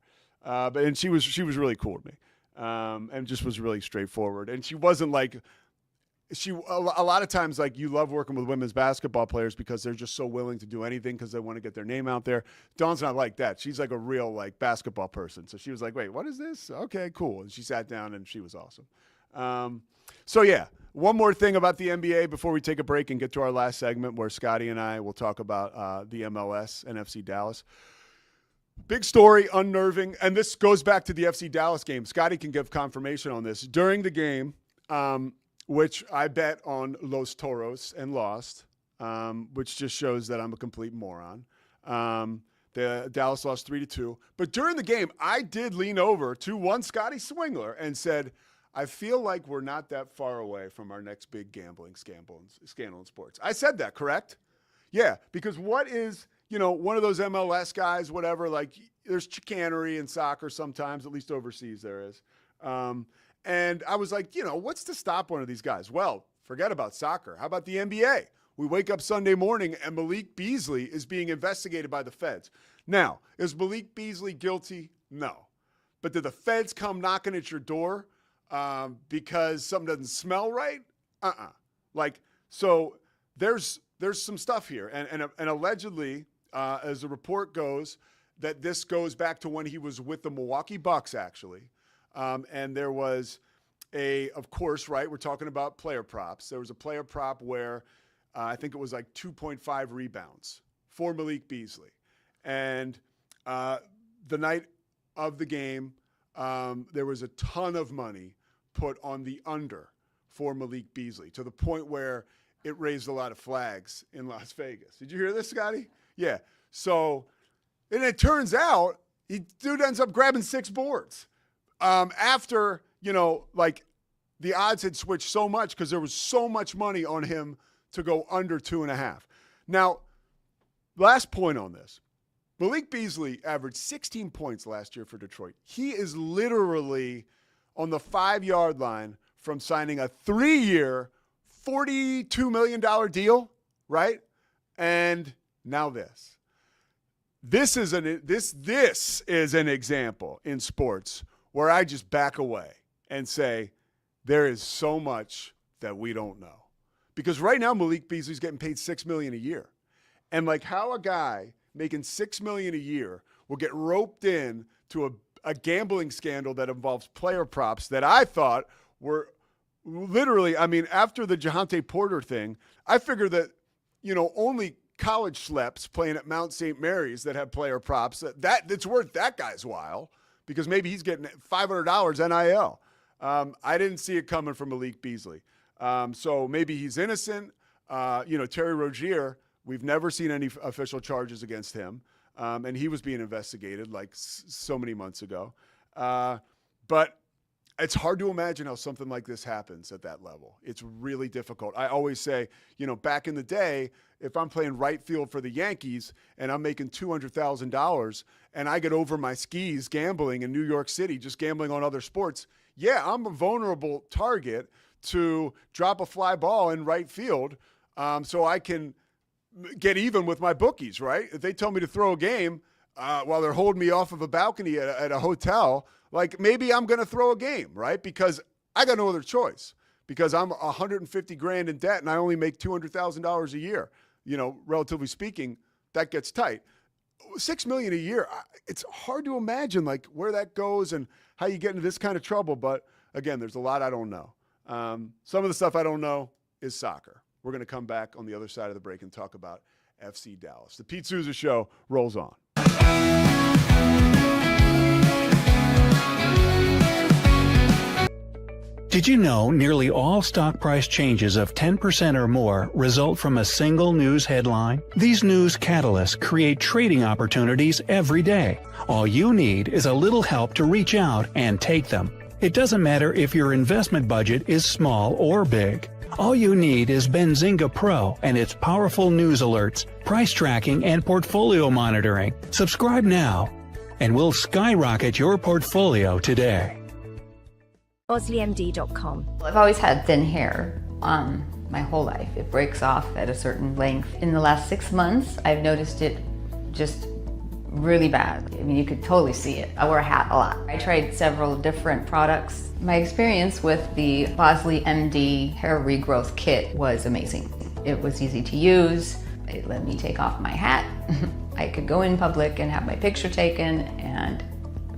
And she was really cool to me, and just was really straightforward. And she wasn't like a lot of times, like, you love working with women's basketball players because they're just so willing to do anything because they want to get their name out there. Dawn's not like that. She's like a real like basketball person. So she was like, wait, what is this? Okay, cool. And she sat down and she was awesome. So yeah, one more thing about the NBA before we take a break and get to our last segment where Scotty and I will talk about the MLS and FC Dallas. Big story, unnerving, and this goes back to the FC Dallas game. Scotty can give confirmation on this. During the game, which I bet on Los Toros and lost, which just shows that I'm a complete moron. The Dallas lost 3-2. But during the game, I did lean over to one Scotty Swingler and said, I feel like we're not that far away from our next big gambling scandal in sports. I said that, correct? Yeah, because what is, you know, one of those MLS guys, whatever, like there's chicanery in soccer sometimes, at least overseas there is. And I was like, you know, what's to stop one of these guys? Well, forget about soccer. How about the NBA? We wake up Sunday morning and Malik Beasley is being investigated by the feds. Now, is Malik Beasley guilty? No. But did the feds come knocking at your door because something doesn't smell right? Like, so there's some stuff here. And allegedly, as the report goes, that this goes back to when he was with the Milwaukee Bucks, actually. And there was of course, right, we're talking about player props. There was a player prop where I think it was like 2.5 rebounds for Malik Beasley. And the night of the game, there was a ton of money put on the under for Malik Beasley, to the point where it raised a lot of flags in Las Vegas. Did you hear this, Scotty? Yeah. So, and it turns out, dude ends up grabbing 6 boards. After, like the odds had switched so much because there was so much money on him to go under 2.5. Now, last point on this. Malik Beasley averaged 16 points last year for Detroit. He is literally on the 5-yard line from signing a 3-year, $42 million deal, right? And now this. This is an example in sports where I just back away and say there is so much that we don't know. Because right now Malik Beasley's getting paid $6 million a year. And like how a guy making $6 million a year will get roped in to a gambling scandal that involves player props that I thought were literally, I mean, after the Jahante Porter thing, I figured that, only college schleps playing at Mount St. Mary's that have player props, that's worth that guy's while, because maybe he's getting $500 NIL. I didn't see it coming from Malik Beasley. So maybe he's innocent. Terry Rozier, we've never seen any official charges against him. And he was being investigated like so many months ago. But it's hard to imagine how something like this happens at that level. It's really difficult. I always say, back in the day, if I'm playing right field for the Yankees and I'm making $200,000 and I get over my skis gambling in New York City, just gambling on other sports, yeah, I'm a vulnerable target to drop a fly ball in right field so I can get even with my bookies, right? If they tell me to throw a game while they're holding me off of a balcony at a hotel, like maybe I'm going to throw a game, right? Because I got no other choice, because I'm $150,000 in debt and I only make $200,000 a year. Relatively speaking, that gets tight. $6 million a year, it's hard to imagine like where that goes and how you get into this kind of trouble. But again, there's a lot I don't know. Some of the stuff I don't know is soccer. We're going to come back on the other side of the break and talk about FC Dallas. The Pete Sousa Show rolls on. Did you know nearly all stock price changes of 10% or more result from a single news headline? These news catalysts create trading opportunities every day. All you need is a little help to reach out and take them. It doesn't matter if your investment budget is small or big. All you need is Benzinga Pro and its powerful news alerts, price tracking, and portfolio monitoring. Subscribe now, and we'll skyrocket your portfolio today. OsleyMD.com. I've always had thin hair my whole life. It breaks off at a certain length. In the last 6 months, I've noticed it just really bad. I mean, you could totally see it. I wear a hat a lot. I tried several different products. My experience with the Bosley MD hair regrowth kit was amazing. It was easy to use. It let me take off my hat. I could go in public and have my picture taken and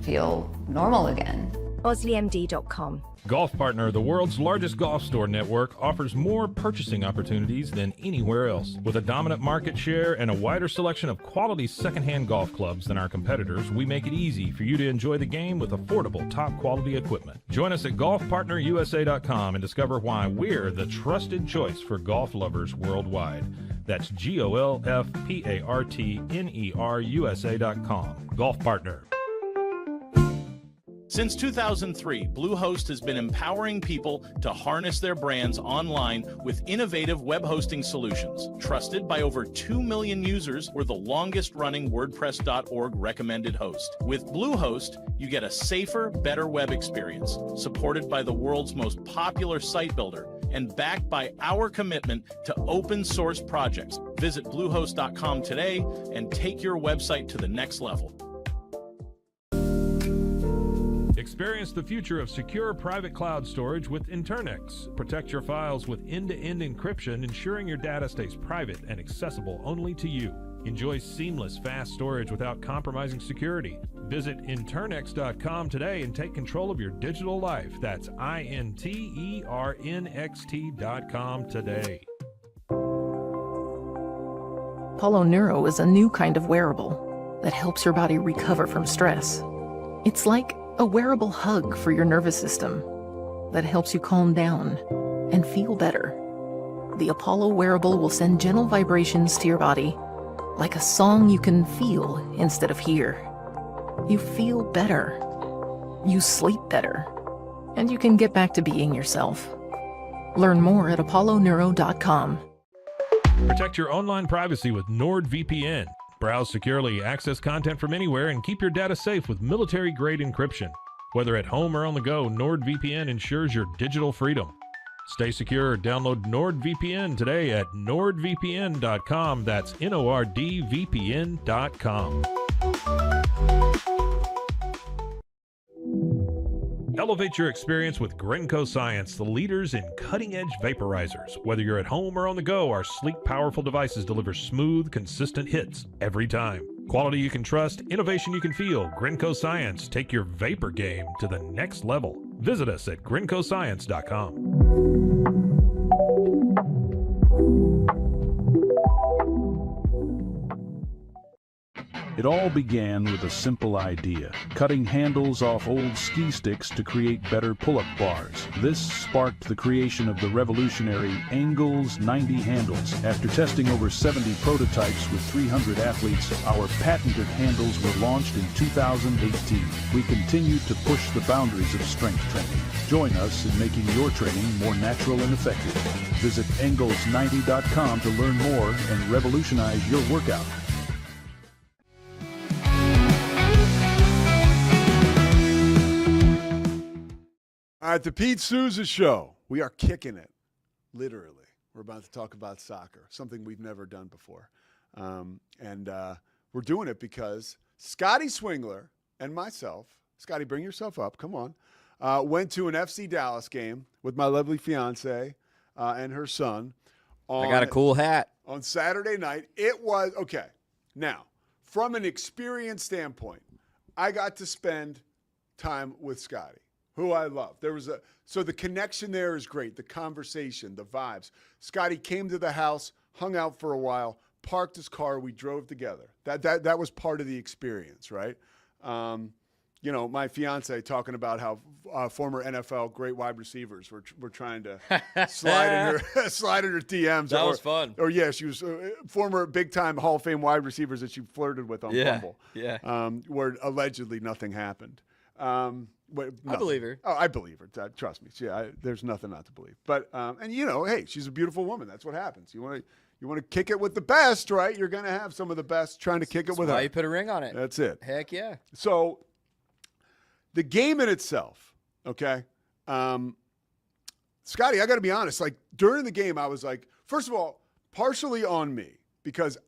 feel normal again. OsleyMD.com. Golf Partner, the world's largest golf store network, offers more purchasing opportunities than anywhere else. With a dominant market share and a wider selection of quality secondhand golf clubs than our competitors, we make it easy for you to enjoy the game with affordable, top-quality equipment. Join us at golfpartnerusa.com and discover why we're the trusted choice for golf lovers worldwide. That's GOLFPARTNERUSA.com. Golf Partner. Since 2003, Bluehost has been empowering people to harness their brands online with innovative web hosting solutions. Trusted by over 2 million users, we're the longest-running WordPress.org recommended host. With Bluehost, you get a safer, better web experience, supported by the world's most popular site builder, and backed by our commitment to open source projects. Visit Bluehost.com today and take your website to the next level. Experience the future of secure private cloud storage with Internex. Protect your files with end-to-end encryption, ensuring your data stays private and accessible only to you. Enjoy seamless, fast storage without compromising security. Visit internext.com today and take control of your digital life. That's INTERNXT.com today. Apollo Neuro is a new kind of wearable that helps your body recover from stress. It's like a wearable hug for your nervous system that helps you calm down and feel better. The Apollo wearable will send gentle vibrations to your body, like a song you can feel instead of hear. You feel better, you sleep better, and you can get back to being yourself. Learn more at apolloneuro.com. Protect your online privacy with NordVPN. Browse securely, access content from anywhere, and keep your data safe with military-grade encryption. Whether at home or on the go, NordVPN ensures your digital freedom. Stay secure. Download NordVPN today at nordvpn.com. That's NORDVPN.com. Elevate your experience with Grenco Science, the leaders in cutting-edge vaporizers. Whether you're at home or on the go, our sleek, powerful devices deliver smooth, consistent hits every time. Quality you can trust, innovation you can feel. Grenco Science. Take your vapor game to the next level. Visit us at grencoscience.com. It all began with a simple idea, cutting handles off old ski sticks to create better pull-up bars. This sparked the creation of the revolutionary Angles 90 handles. After testing over 70 prototypes with 300 athletes, our patented handles were launched in 2018. We continue to push the boundaries of strength training. Join us in making your training more natural and effective. Visit Angles90.com to learn more and revolutionize your workout. All right, the Pete Sousa Show. We are kicking it, literally. We're about to talk about soccer, something we've never done before. We're doing it because Scotty Swingler and myself, Scotty, bring yourself up, come on, went to an FC Dallas game with my lovely fiance and her son. I got a cool hat. On Saturday night. It was, okay, now, from an experience standpoint, I got to spend time with Scotty, who I love. So the connection there is great. The conversation, the vibes. Scotty came to the house, hung out for a while, parked his car. We drove together. That was part of the experience, right? My fiance talking about how former NFL great wide receivers were trying to slide in her DMs. That was fun. Or yeah, she was former big time Hall of Fame wide receivers that she flirted with on Bumble. Yeah. Where allegedly nothing happened. I believe her. Oh, I believe her. Trust me. There's nothing not to believe. But hey, she's a beautiful woman. That's what happens. You want to kick it with the best, right? You're going to have some of the best trying to kick it with her. Why you put a ring on it? That's it. Heck yeah. So the game in itself, okay. Scotty, I got to be honest. Like during the game, I was like, first of all, partially on me because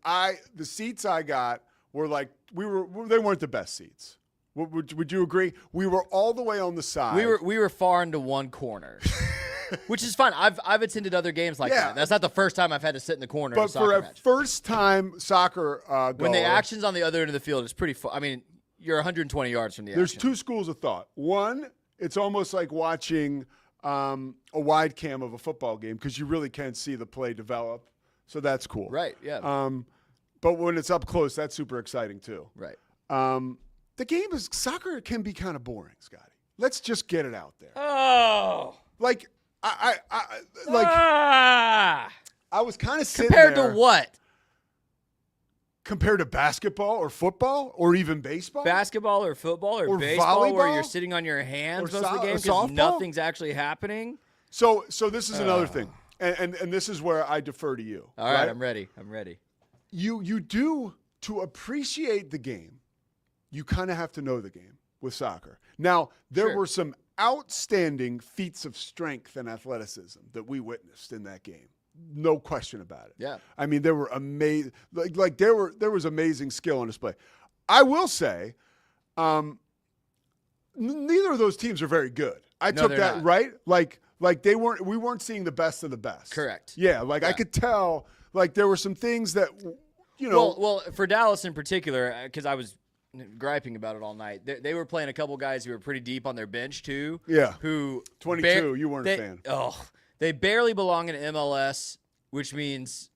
the seats I got were like they weren't the best seats. Would you agree? We were all the way on the side. We were far into one corner, which is fine. I've attended other games like that. That's not the first time I've had to sit in the corner. But for a first-time soccer when the action's on the other end of the field, it's pretty fun. I mean, you're 120 yards from the action. There's two schools of thought. One, it's almost like watching a wide cam of a football game because you really can't see the play develop. So that's cool. Right, yeah. But when it's up close, that's super exciting too. Right. The game is soccer can be kind of boring, Scotty. Let's just get it out there. Oh. Like I was kind of sitting compared there. to what? Compared to basketball or football or even baseball? Basketball or football or baseball volleyball? Where you're sitting on your hands most of the game because nothing's actually happening? So this is another thing. And this is where I defer to you. All right, I'm ready. You do, to appreciate the game, you kind of have to know the game with soccer. Now, there were some outstanding feats of strength and athleticism that we witnessed in that game. No question about it. Yeah. I mean, there were amazing, there was amazing skill on display. I will say, neither of those teams are very good. I took that, right? Like we weren't seeing the best of the best. Correct. Yeah. I could tell, there were some things that, Well, for Dallas in particular, because I was griping about it all night. They were playing a couple guys who were pretty deep on their bench too. Yeah. Who 22, you weren't a fan. Oh, they barely belong in MLS, which means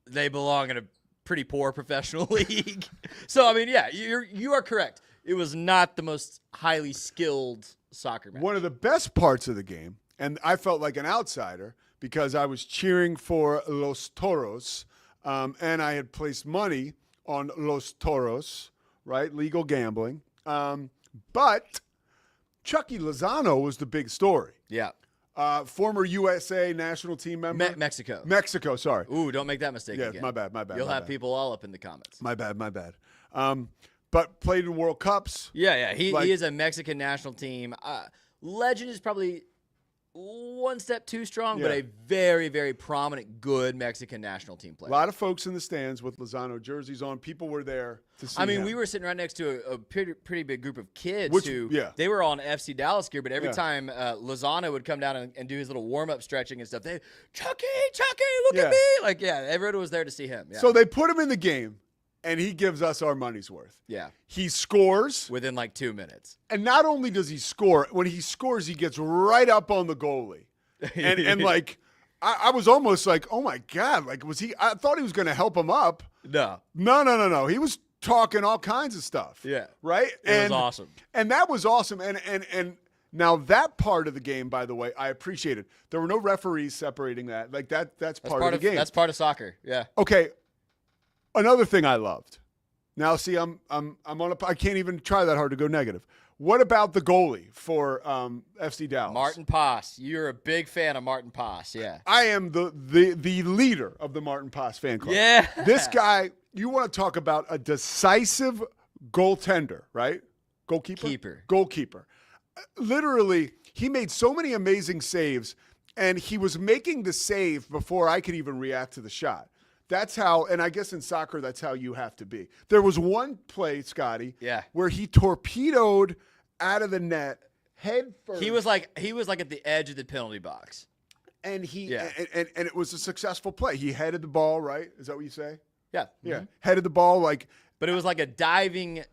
they belong in a pretty poor professional league. So I mean, yeah, you are correct. It was not the most highly skilled soccer match. One of the best parts of the game, and I felt like an outsider because I was cheering for Los Toros, and I had placed money on Los Toros, right? Legal gambling. But Chucky Lozano was the big story. Yeah. Former USA national team member. Mexico. Mexico, sorry. Ooh, don't make that mistake again. My bad. You'll have people all up in the comments. My bad. But played in World Cups. Yeah. He is a Mexican national team. Legend is probably one step too strong, but a very, very prominent, good Mexican national team player. A lot of folks in the stands with Lozano jerseys on. People were there to see him. We were sitting right next to a pretty big group of kids they were on FC Dallas gear, but every time Lozano would come down and do his little warm-up stretching and stuff, they, Chucky, look at me. Like, everyone was there to see him. Yeah. So they put him in the game, and he gives us our money's worth. Yeah. He scores. Within like 2 minutes. And not only does he score, when he scores, he gets right up on the goalie. And like, I was almost like, oh my God, like, I thought he was going to help him up. No. He was talking all kinds of stuff. Yeah. Right? It was awesome. And that was awesome. And now that part of the game, by the way, I appreciated. There were no referees separating that. Like that's part of the game. That's part of soccer. Yeah. Okay. Another thing I loved. Now, see, I can't even try that hard to go negative. What about the goalie for FC Dallas? Martin Pass. You're a big fan of Martin Pass, yeah. I am the leader of the Martin Pass fan club. Yeah. This guy, you want to talk about a decisive goaltender, right? Goalkeeper. Literally, he made so many amazing saves, and he was making the save before I could even react to the shot. That's how, and I guess in soccer, that's how you have to be. There was one play, Scotty, where he torpedoed out of the net head first. He was like at the edge of the penalty box. And and it was a successful play. He headed the ball, right? Is that what you say? Yeah. Yeah. Mm-hmm. Headed the ball but it was like a diving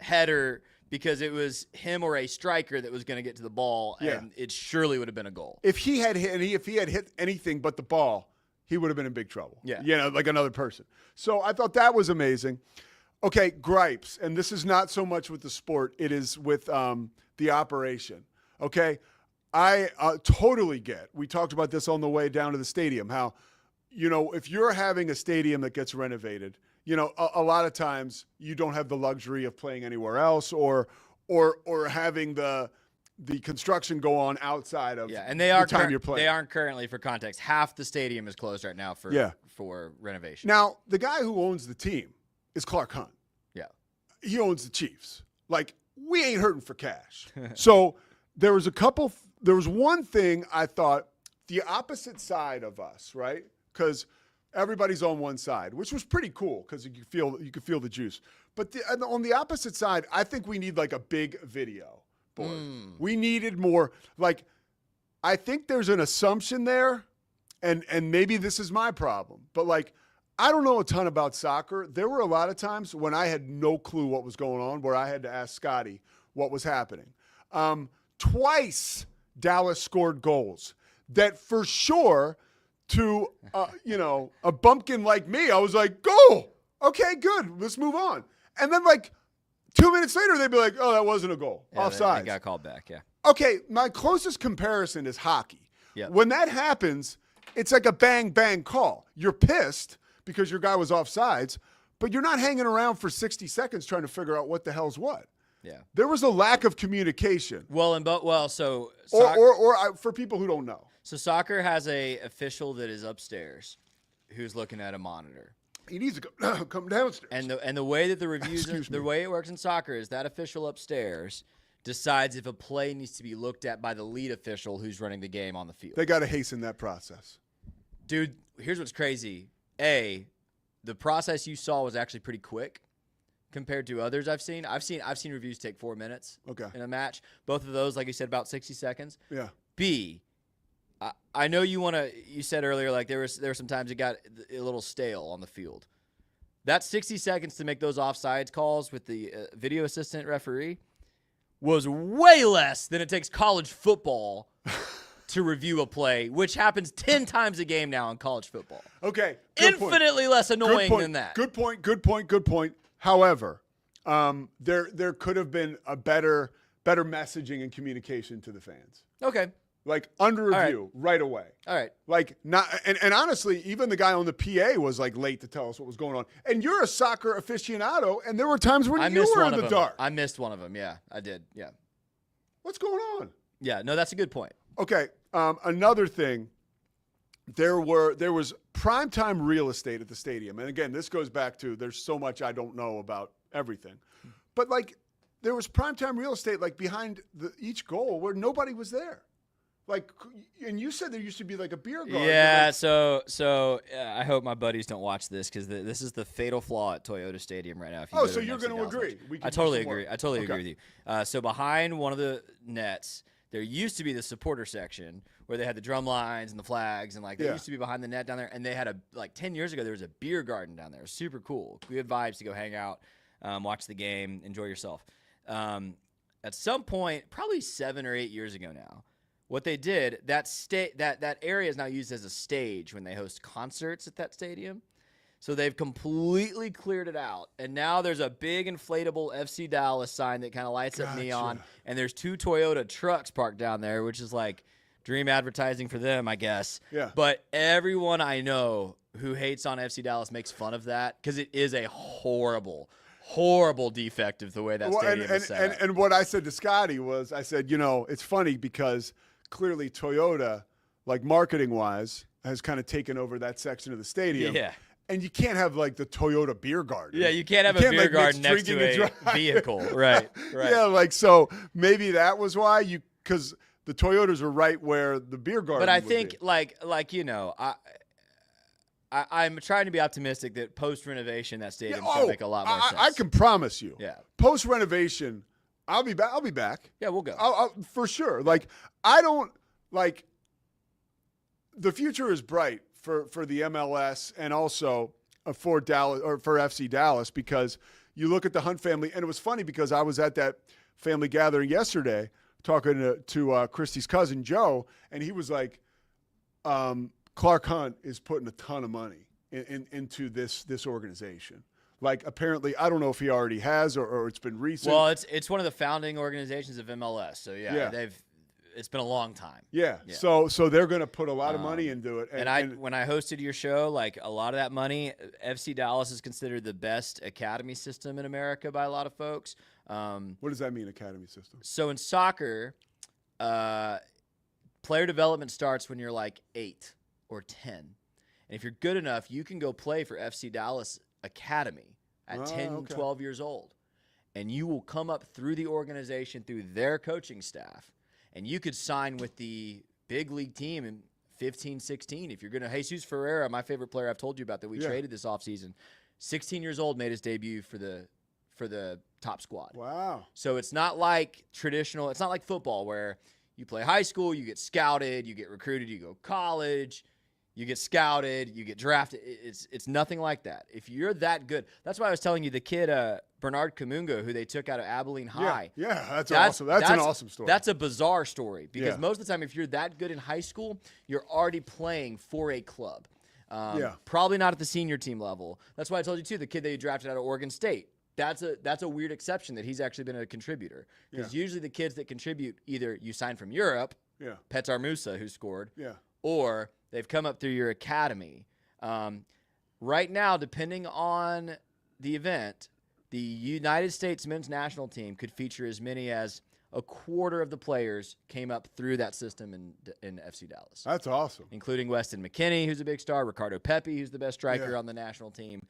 header because it was him or a striker that was going to get to the ball, and it surely would have been a goal. If he had hit anything but the ball, he would have been in big trouble. Yeah. Like another person. So I thought that was amazing. Okay, gripes. And this is not so much with the sport. It is with the operation. Okay? I totally get. We talked about this on the way down to the stadium, how, if you're having a stadium that gets renovated, a lot of times you don't have the luxury of playing anywhere else or having the construction go on outside of and they are the time you're playing. They aren't currently, for context. Half the stadium is closed right now for renovation. Now, the guy who owns the team is Clark Hunt. Yeah. He owns the Chiefs. Like, we ain't hurting for cash. So there was one thing I thought, the opposite side of us, right? Because everybody's on one side, which was pretty cool because you could feel the juice. But on the opposite side, I think we need like a big video board. We needed more. Like, I think there's an assumption there, and maybe this is my problem, but like, I don't know a ton about soccer. There were a lot of times when I had no clue what was going on, where I had to ask Scotty what was happening. Twice Dallas scored goals that for sure to a bumpkin like me, I was like, goal. Okay, good. Let's move on. And then like 2 minutes later, they'd be like, oh, that wasn't a goal. Offside. They got called back, yeah. Okay, my closest comparison is hockey. Yeah. When that happens, it's like a bang, bang call. You're pissed because your guy was offsides, but you're not hanging around for 60 seconds trying to figure out what the hell's what. Yeah. There was a lack of communication. So for people who don't know. So soccer has a official that is upstairs who's looking at a monitor. He needs to come downstairs. And the way that the reviews the way it works in soccer is that official upstairs decides if a play needs to be looked at by the lead official who's running the game on the field. They got to hasten that process. Dude, here's what's crazy. The process you saw was actually pretty quick compared to others I've seen. I've seen reviews take 4 minutes in a match. Both of those, like you said, about 60 seconds. Yeah. I know you said earlier, like there were some times it got a little stale on the field. That 60 seconds to make those offsides calls with the video assistant referee was way less than it takes college football to review a play, which happens 10 times a game now in college football. Okay. Infinitely less annoying than that. Good point. However, there could have been a better messaging and communication to the fans. Okay. Like under review right away. All right. Like not and honestly, even the guy on the PA was like late to tell us what was going on. And you're a soccer aficionado, and there were times when you were in the dark. I missed one of them. Yeah, I did. Yeah. What's going on? Yeah, no, that's a good point. Okay. Another thing, there was primetime real estate at the stadium. And again, this goes back to there's so much I don't know about everything. But like there was primetime real estate like behind each goal where nobody was there. Like, and you said there used to be like a beer garden. Yeah, so I hope my buddies don't watch this because this is the fatal flaw at Toyota Stadium right now. So you're going to agree? I totally agree. I totally agree with you. So behind one of the nets, there used to be the supporter section where they had the drum lines and the flags and like they used to be behind the net down there. And they had 10 years ago there was a beer garden down there. It was super cool. Good vibes to go hang out, watch the game, enjoy yourself. At some point, probably 7 or 8 years ago now. What they did, that area is now used as a stage when they host concerts at that stadium. So they've completely cleared it out. And now there's a big inflatable FC Dallas sign that kind of lights up neon. And there's 2 Toyota trucks parked down there, which is like dream advertising for them, I guess. Yeah. But everyone I know who hates on FC Dallas makes fun of that because it is a horrible defect of the way that stadium is set up. And what I said to Scotty was, I said, it's funny because clearly Toyota, like marketing-wise, has kind of taken over that section of the stadium. Yeah. And you can't have like the Toyota beer garden. Yeah, you can't have a beer garden next to a vehicle. Right. Yeah, like so maybe that was why because the Toyotas are right where the beer garden. But I think I'm trying to be optimistic that post renovation that stadium's gonna make a lot more sense. I can promise you. Yeah. Post renovation, I'll be back. Yeah, we'll go. I'll for sure. Like I don't like. The future is bright for the MLS and also for Dallas or for FC Dallas because you look at the Hunt family, and it was funny because I was at that family gathering yesterday talking to Christy's cousin Joe, and he was like, Clark Hunt is putting a ton of money into this organization. Like apparently, I don't know if he already has or it's been recent. Well, it's one of the founding organizations of MLS, so it's been a long time. Yeah. So they're going to put a lot of money into it. And when I hosted your show, like a lot of that money, FC Dallas is considered the best academy system in America by a lot of folks. What does that mean, academy system? So in soccer, player development starts when you're like 8 or 10. And if you're good enough, you can go play for FC Dallas Academy at 12 years old. And you will come up through the organization, through their coaching staff. And you could sign with the big league team in 15, 16. If you're going to, Jesus Ferreira, my favorite player I've told you about that we traded this offseason, 16 years old, made his debut for the top squad. Wow. So it's not like traditional, it's not like football where you play high school, you get scouted, you get recruited, you go college, you get scouted, you get drafted. It's nothing like that. If you're that good, that's why I was telling you the kid, Bernard Kamunga, who they took out of Abilene High. Yeah, that's awesome. That's an awesome story. That's a bizarre story because most of the time, if you're that good in high school, you're already playing for a club. Probably not at the senior team level. That's why I told you too. The kid that you drafted out of Oregon State. That's a weird exception that he's actually been a contributor. Because usually the kids that contribute, either you sign from Europe, Petar Musa, who scored, or they've come up through your academy. Right now, depending on the event, the United States men's national team could feature as many as a quarter of the players came up through that system in FC Dallas. That's awesome. Including Weston McKennie, who's a big star, Ricardo Pepi, who's the best striker on the national team,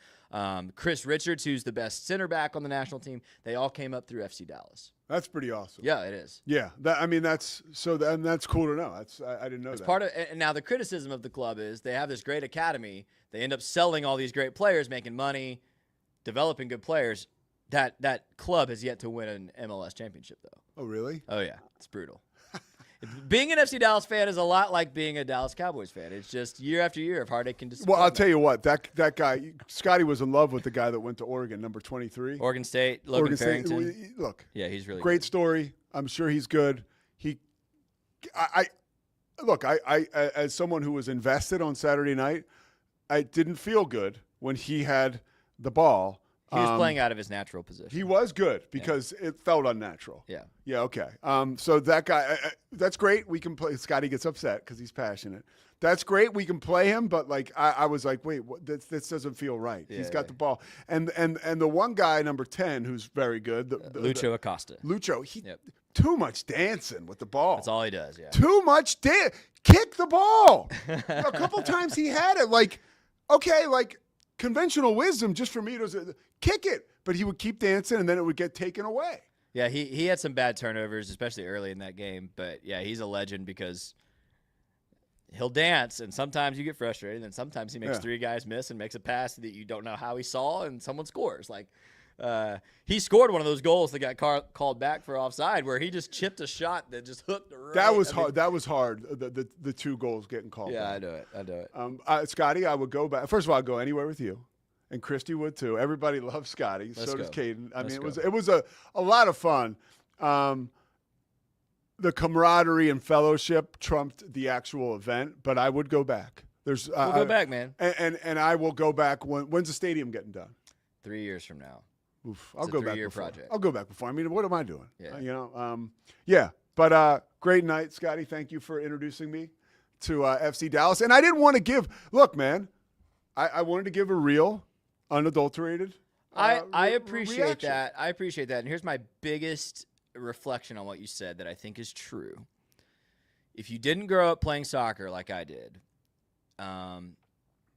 Chris Richards, who's the best center back on the national team. They all came up through FC Dallas. That's pretty awesome. Yeah, it is. Yeah, that's cool to know. I didn't know that. Part of, and now the criticism of the club is they have this great academy. They end up selling all these great players, making money, developing good players. That club has yet to win an MLS championship, though. Oh, really? Oh, yeah. It's brutal. Being an FC Dallas fan is a lot like being a Dallas Cowboys fan. It's just year after year of heartache and disappointment. Well, I'll tell you what, that guy, Scotty was in love with the guy that went to Oregon, number 23. Oregon State, Logan Farrington. Look, yeah, he's really great good. story. I'm sure he's good. I as someone who was invested on Saturday night, I didn't feel good when he had the ball. He was playing out of his natural position. He was good because it felt unnatural. Yeah. Yeah, okay. So that guy, that's great. We can play. Scotty gets upset because he's passionate. That's great. We can play him, but like I was like, wait, this doesn't feel right. He's got the ball, and the one guy, number 10, who's very good, Lucho Acosta. Lucho, too much dancing with the ball. That's all he does. Yeah. Too much dance. Kick the ball. A couple times he had it. Like, okay, like conventional wisdom, just for me to kick it, but he would keep dancing, and then it would get taken away. Yeah, he had some bad turnovers, especially early in that game. But yeah, he's a legend because he'll dance, and sometimes you get frustrated, and sometimes he makes three guys miss and makes a pass that you don't know how he saw, and someone scores. Like he scored one of those goals that got called back for offside, where he just chipped a shot that just hooked right. That was hard. That was hard. The two goals getting called. Yeah, back. I do it. Scotty, I would go back. First of all, I'd go anywhere with you. And Christy would too. Everybody loves Scotty. So does Caden. I mean, it was a lot of fun. The camaraderie and fellowship trumped the actual event, but I would go back. We'll go back, man. And I will go back. When's the stadium getting done? 3 years from now. Oof, I'll go back. 3-year project. I'll go back before. I mean, what am I doing? Yeah. Yeah. But great night, Scotty. Thank you for introducing me to FC Dallas. And I didn't want to give. Look, man, I wanted to give a real, unadulterated. I appreciate reaction. that. I appreciate that. And here's my biggest reflection on what you said that I think is true. If you didn't grow up playing soccer like I did,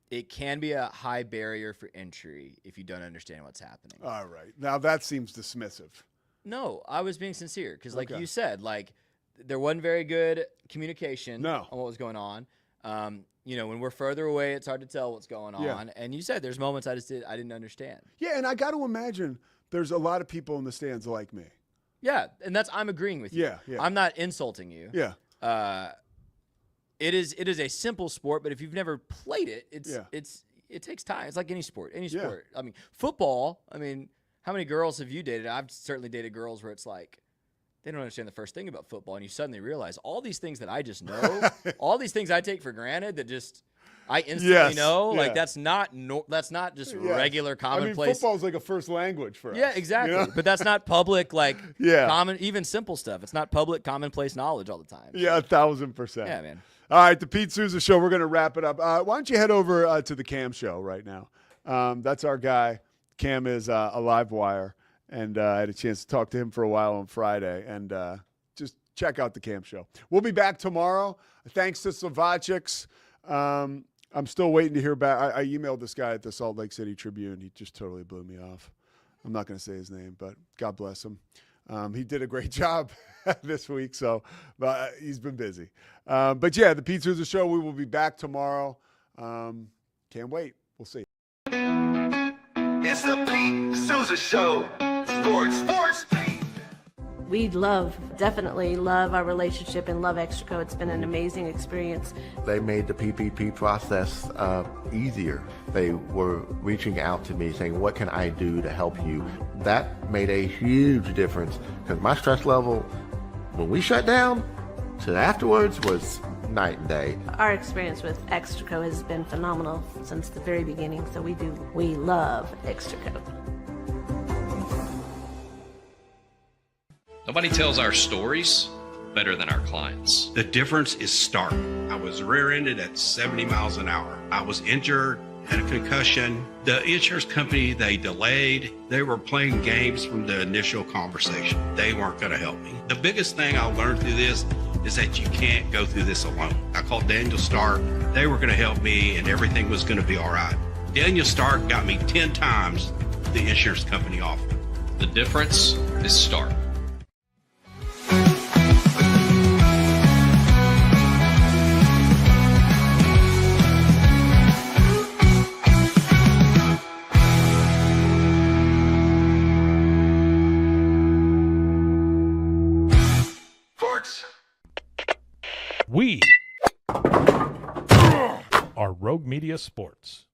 it can be a high barrier for entry if you don't understand what's happening. All right. Now that seems dismissive. No, I was being sincere because, like Okay. you said, like there wasn't very good communication No. on what was going on. When we're further away, it's hard to tell what's going on. Yeah. And you said there's moments I didn't understand. Yeah, and I got to imagine there's a lot of people in the stands like me. Yeah, and I'm agreeing with you. Yeah. I'm not insulting you. Yeah. It is a simple sport, but if you've never played it, it takes time. It's like any sport. Sport. I mean, football. I mean, how many girls have you dated? I've certainly dated girls where it's like they don't understand the first thing about football, and you suddenly realize all these things that I just know, all these things I take for granted that just I instantly know. Yeah. Like that's not just regular commonplace. I mean, football's like a first language for us. Yeah, exactly. You know? But that's not public, like Yeah. common, even simple stuff. It's not public, commonplace knowledge all the time. Yeah, 1,000%. Yeah, man. All right, the Pete Sousa Show. We're going to wrap it up. Why don't you head over to the Cam Show right now? That's our guy. Cam is a live wire, and I had a chance to talk to him for a while on Friday, and just check out the Cam Show. We'll be back tomorrow. Thanks to Slovacics. I'm still waiting to hear back. I emailed this guy at the Salt Lake City Tribune. He just totally blew me off. I'm not going to say his name, but God bless him. He did a great job this week, but he's been busy. But yeah, the Pete Sousa Show, we will be back tomorrow. Can't wait. We'll see. It's the Pete Sousa Show. Sports. We definitely love our relationship and love Extraco. It's been an amazing experience. They made the PPP process easier. They were reaching out to me saying, what can I do to help you? That made a huge difference because my stress level, when we shut down, to afterwards was night and day. Our experience with Extraco has been phenomenal since the very beginning, so we love Extraco. Nobody tells our stories better than our clients. The difference is stark. I was rear-ended at 70 miles an hour. I was injured, had a concussion. The insurance company, they delayed. They were playing games from the initial conversation. They weren't going to help me. The biggest thing I learned through this is that you can't go through this alone. I called Daniel Stark. They were going to help me, and everything was going to be all right. Daniel Stark got me 10 times the insurance company offered. The difference is stark. Sports. We are Rogue Media Sports.